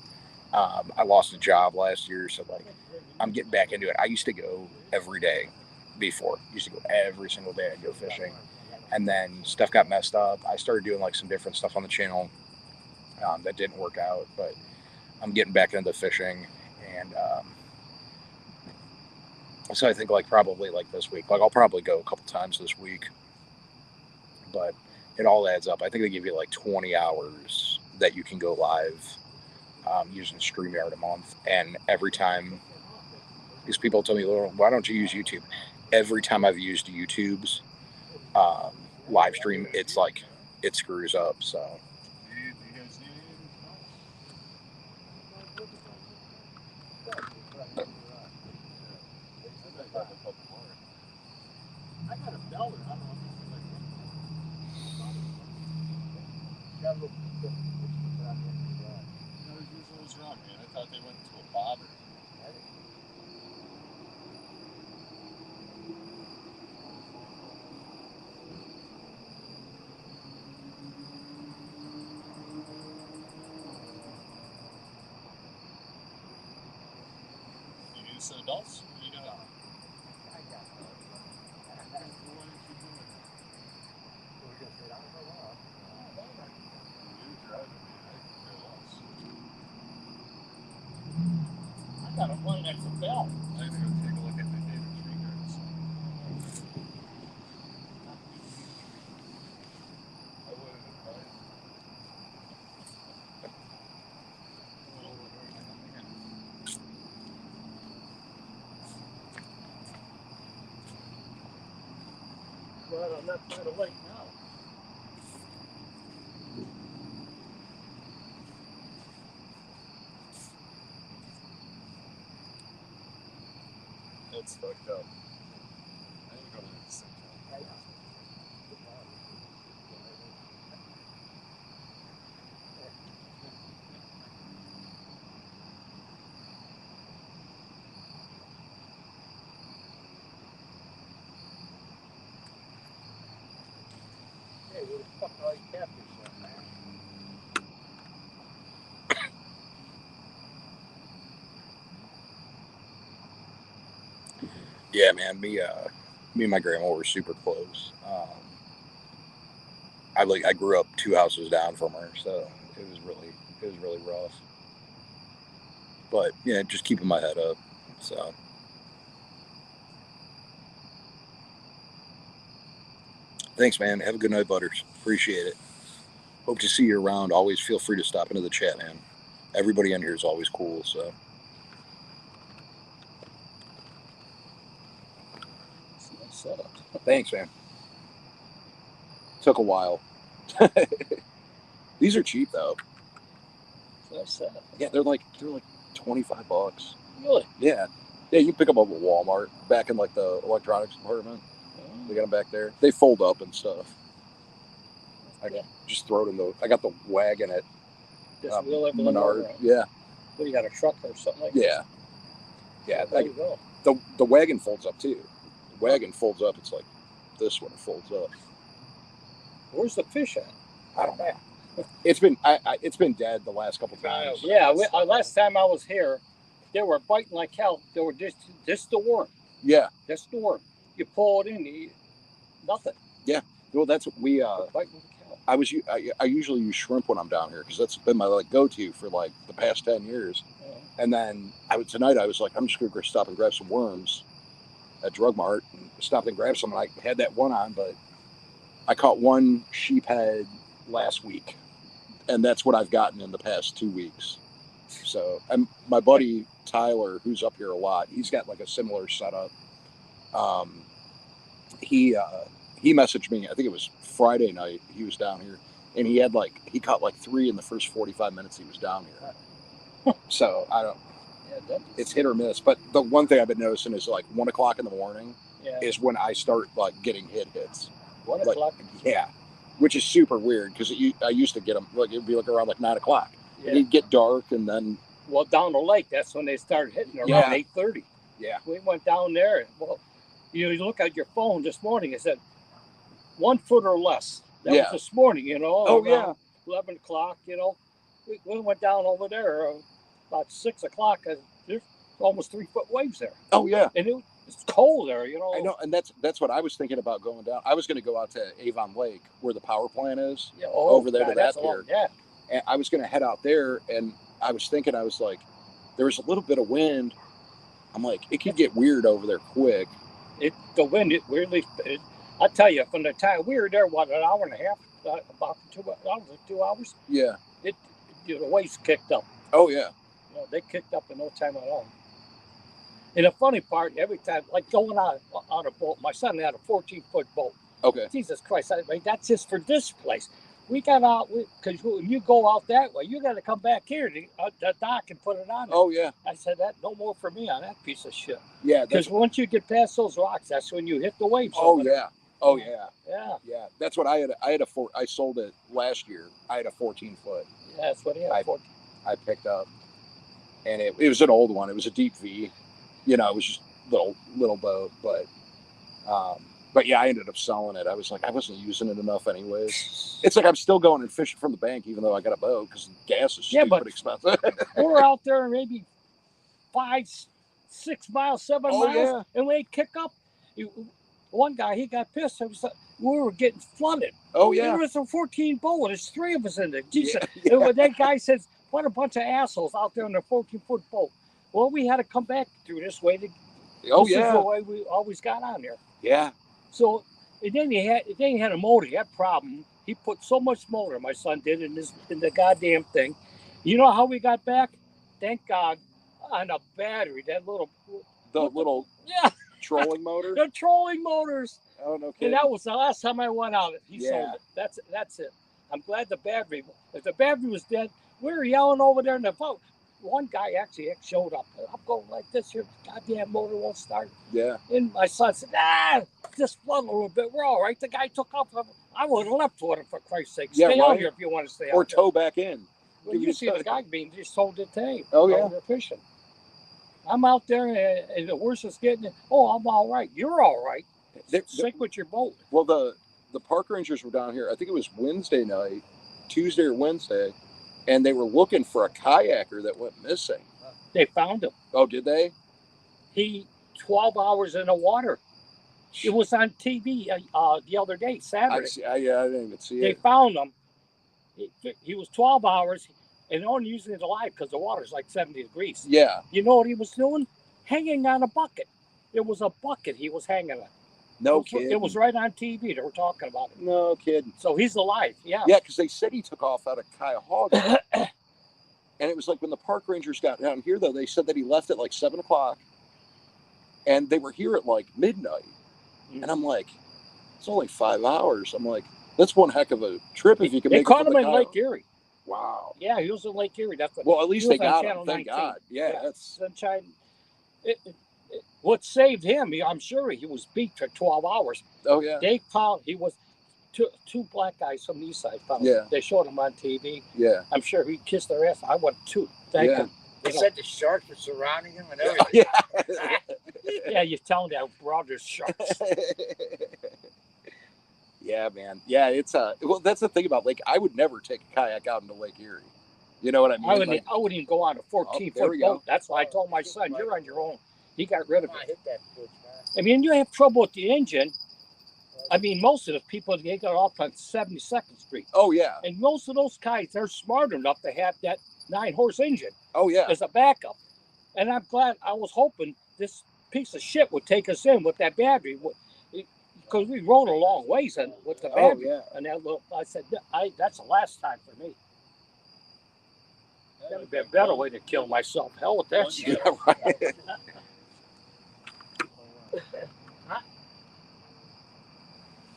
I lost a job last year, so like I'm getting back into it. I used to go every day before. Used to go every single day. I'd go fishing, and then stuff got messed up. I started doing like some different stuff on the channel that didn't work out, but I'm getting back into fishing, and so I think like probably like this week, like I'll probably go a couple times this week, but it all adds up. I think they give you like 20 hours that you can go live using StreamYard a month, and every time these people tell me, why don't you use YouTube? Every time I've used YouTube's live stream, it's like it screws up. So Do you guys need anything? I got a belter. I don't know if it's like got a little What was wrong, man? I thought they went into a bobber. You need some adults? You got I got it. What did you do with it? We're gonna say, I don't know what. You drive it, man. I could care less. I got a plane that's a bell. I'm gonna take a look at the David tree guards. I wouldn't advise it. We're on the left side of the lake now. That's fucked up. I ain't going to the same time. Hey, where the fuck are all you catfish at, man? yeah, man, me and my grandma were super close. I grew up 2 houses down from her, so it was really rough. But yeah, just keeping my head up. So Thanks, man. Have a good night, Butters. Appreciate it. Hope to see you around. Always feel free to stop into the chat, man. Everybody in here is always cool, so. It's a nice setup. Thanks, man. Took a while. These are cheap though. It's a nice setup. Yeah, they're like $25. Really? Yeah. Yeah, you can pick them up at Walmart back in like the electronics department. They got them back there. They fold up and stuff. I just throw it in the. I got the wagon at Just wheel everything Menard. over. Yeah. What, you got a truck or something like that? Yeah. Yeah. There you go. The wagon folds up too. The wagon folds up. It's like this when it folds up. Where's the fish at? I don't know. It's been it's been dead the last couple times. Yeah, last time I was here, they were biting like hell. They were just the worm. Yeah. Just the worm. You pull it in, you eat nothing. Yeah. Well, that's what we. Biting like hell. I usually use shrimp when I'm down here because that's been my like go-to for like the past 10 years. Yeah. And then tonight I was like, I'm just gonna go stop and grab some worms at Drug Mart. And stopped and grabbed some. And I had that one on, but I caught one sheephead last week, and that's what I've gotten in the past 2 weeks. So, and my buddy Tyler, who's up here a lot, he's got like a similar setup. He messaged me. I think it was Friday night. He was down here, and he caught like 3 in the first 45 minutes he was down here. So I don't. Yeah, it's hit or miss. But the one thing I've been noticing is like 1 o'clock in the morning is when I start like getting hits. 1 o'clock. Yeah, which is super weird because I used to get them like it'd be like around like 9 o'clock. Yeah. It'd get dark and then. Well, down the lake, that's when they started hitting around 8:30. Yeah. We went down there. And, well, you look at your phone this morning. It said 1 foot or less. That was this morning. 11 o'clock. We went down over there about 6 o'clock. There's almost 3 foot waves there. Oh yeah. And it's cold there. I know, and that's what I was thinking about going down. I was going to go out to Avon Lake where the power plant is. Yeah. Over there to that pier. Yeah. And I was going to head out there, and I was thinking, I was like, there was a little bit of wind. I'm like, it could get weird over there quick. The wind, it weirdly. I tell you, from the time we were there, an hour and a half, about 2 hours. Yeah. The waves kicked up. Oh yeah. They kicked up in no time at all. And the funny part, every time, like going out on a boat, my son had a 14-foot boat. Okay. Jesus Christ, that's just for this place. We got out, because when you go out that way, you got to come back here to the dock and put it on there. Oh, yeah. I said, that no more for me on that piece of shit. Yeah. Because once you get past those rocks, that's when you hit the waves. Oh, yeah. Oh, yeah. Yeah. Yeah. That's what I had. I sold it last year. I had a 14-foot. Yeah, that's what he had, 14. I picked up. And it was an old one. It was a deep V. It was just little boat. But yeah, I ended up selling it. I was like, I wasn't using it enough anyways. It's like I'm still going and fishing from the bank, even though I got a boat, because gas is stupid expensive. We're out there maybe 5, 6 miles, 7 miles, and we kick up. One guy, he got pissed. We were getting flooded. Oh, yeah. There was a 14 boat. There's 3 of us in there. Jesus. Yeah. And that guy says, what a bunch of assholes out there in a 14-foot boat. Well, we had to come back through this way. This is the way we always got on there. Yeah. So, and then he had a motor. He had a problem. He put so much motor, my son did, in the goddamn thing. You know how we got back? Thank God, on a battery. That little... trolling motor? The trolling motors. Oh, no kidding. And that was the last time I went out. He sold it. That's it. I'm glad the battery... If the battery was dead, we were yelling over there in the boat. One guy actually showed up. I'm going like this. Your goddamn motor won't start. Yeah. And my son said, just flood a little bit. We're all right. The guy took off. I would have left with him, for Christ's sake. Stay out here if you want to stay out or tow back in. Well, you see the guy being just sold it today. Oh, yeah. We're fishing. I'm out there, and the worst is getting it. Oh, I'm all right. You're all right. Sink with your boat. Well, the park rangers were down here. I think it was Wednesday night, Tuesday or Wednesday. And they were looking for a kayaker that went missing. They found him. Oh, did they? 12 hours in the water. It was on TV the other day, Saturday. I didn't even see it. They found him. He was 12 hours, and only using it alive because the water's like 70 degrees. Yeah. You know what he was doing? Hanging on a bucket. It was a bucket he was hanging on. No kidding. It was right on TV. They were talking about it. No kidding. So he's alive. Yeah. Yeah, because they said he took off out of Cuyahoga. And it was like when the park rangers got down here, though, they said that he left at like 7 o'clock. And they were here at like midnight. And I'm like, it's only 5 hours. I'm like, that's one heck of a trip if you can make it. They caught him in Lake Erie. Wow. Yeah, he was in Lake Erie. That's what, well, at least they got him. Channel Thank 19. God. Yeah, that's Sunshine. What saved him, I'm sure he was beat for 12 hours. Oh, yeah. They found he was two black guys from the east side found him. Yeah. They showed him on TV. Yeah. I'm sure he kissed their ass. I went too. Thank him. They said the sharks were surrounding him and everything. Yeah, you're telling that brothers sharks. Yeah, man. Yeah, it's well, that's the thing about Lake. I would never take a kayak out into Lake Erie. You know what I mean? I wouldn't even go on a 14-foot boat. That's why I told my son, you're on your own. He got rid of I it. hit that bitch, man. I mean, you have trouble with the engine. I mean, most of the people, they got off on 72nd Street. Oh, yeah. And most of those guys, they're smart enough to have that 9-horse engine Oh, yeah. as a backup. And I'm glad, I was hoping this piece of shit would take us in with that battery. Because we rode a long ways with the battery. Oh, yeah. And that little, I said, that's the last time for me. That would be a better way to kill myself. Hell with that shit. Yeah, right.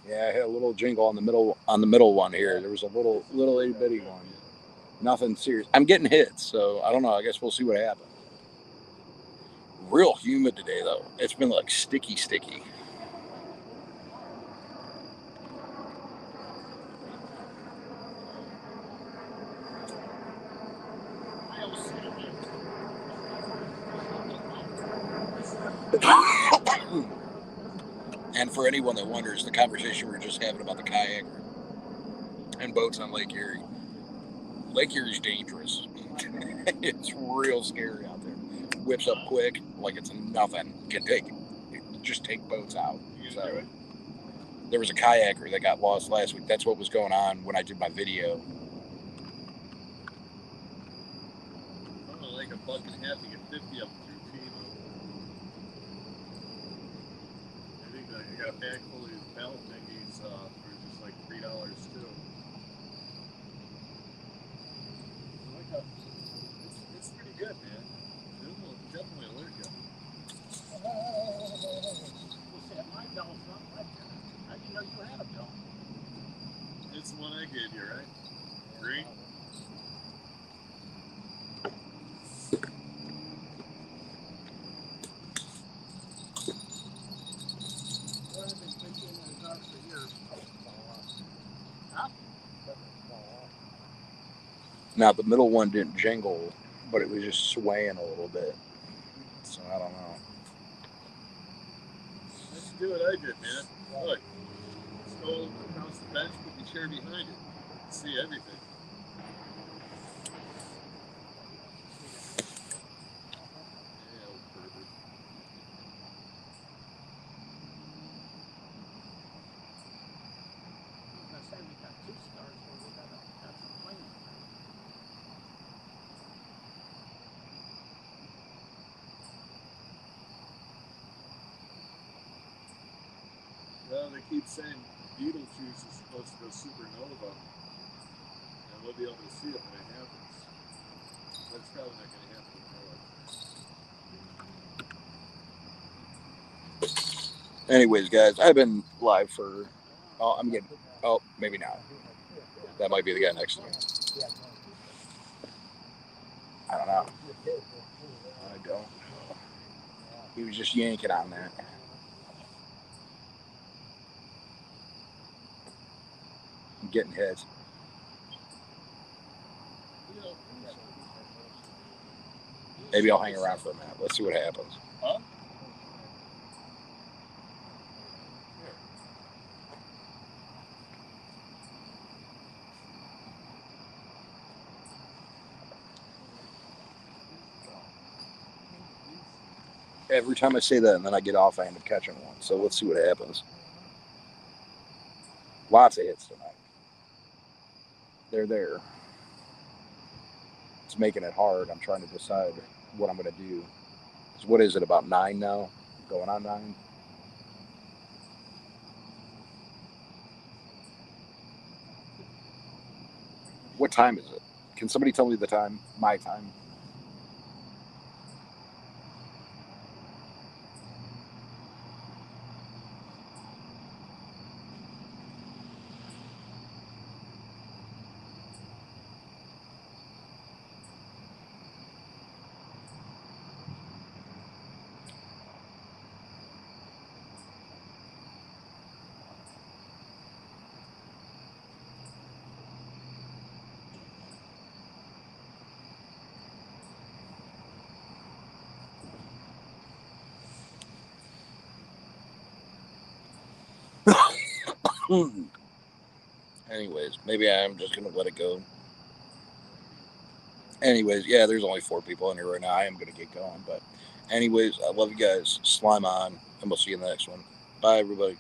Yeah, I had a little jingle on the middle one here. There was a little itty bitty one. Nothing serious. I'm getting hits, so I don't know. I guess we'll see what happens. Real humid today, though. It's been like sticky. And for anyone that wonders, the conversation we were just having about the kayak and boats on Lake Erie. Lake Erie's dangerous. It's real scary out there. Whips up quick, like it's nothing. Can take boats out. So there was a kayaker that got lost last week. That's what was going on when I did my video. Like $1.50 to get 50 up through FEMA. I think I got a bag full of these belt thingies for just like $3 too. It's pretty good, man. It'll definitely alert you. My belt's not like that. I didn't know you had a belt. It's the one I gave you, right? Green? Now the middle one didn't jingle, but it was just swaying a little bit. So I don't know. Let's do what I did, man. Look, let's go across the bench, put the chair behind it, see everything. Yeah, old pervert. We got 2 stars, but we got some planes. Well, they keep saying Beetlejuice is supposed to go supernova, and we'll be able to see it when it happens. That's probably not going to happen in Noah. Anyways, guys, I've been live for. Oh, maybe not. That might be the guy next to me. I don't know. I don't know. He was just yanking on that. I'm getting hits. Maybe I'll hang around for a minute. Let's see what happens. Huh? Every time I say that and then I get off, I end up catching one. So let's see what happens. Lots of hits tonight. They're there. It's making it hard. I'm trying to decide what I'm going to do. So what is it, about 9 now? Going on 9? What time is it? Can somebody tell me the time? My time. Anyways, maybe I'm just gonna let it go. Anyways, yeah, there's only 4 people in here right now. I am gonna get going, but anyways, I love you guys. Slime on, and we'll see you in the next one. Bye, everybody.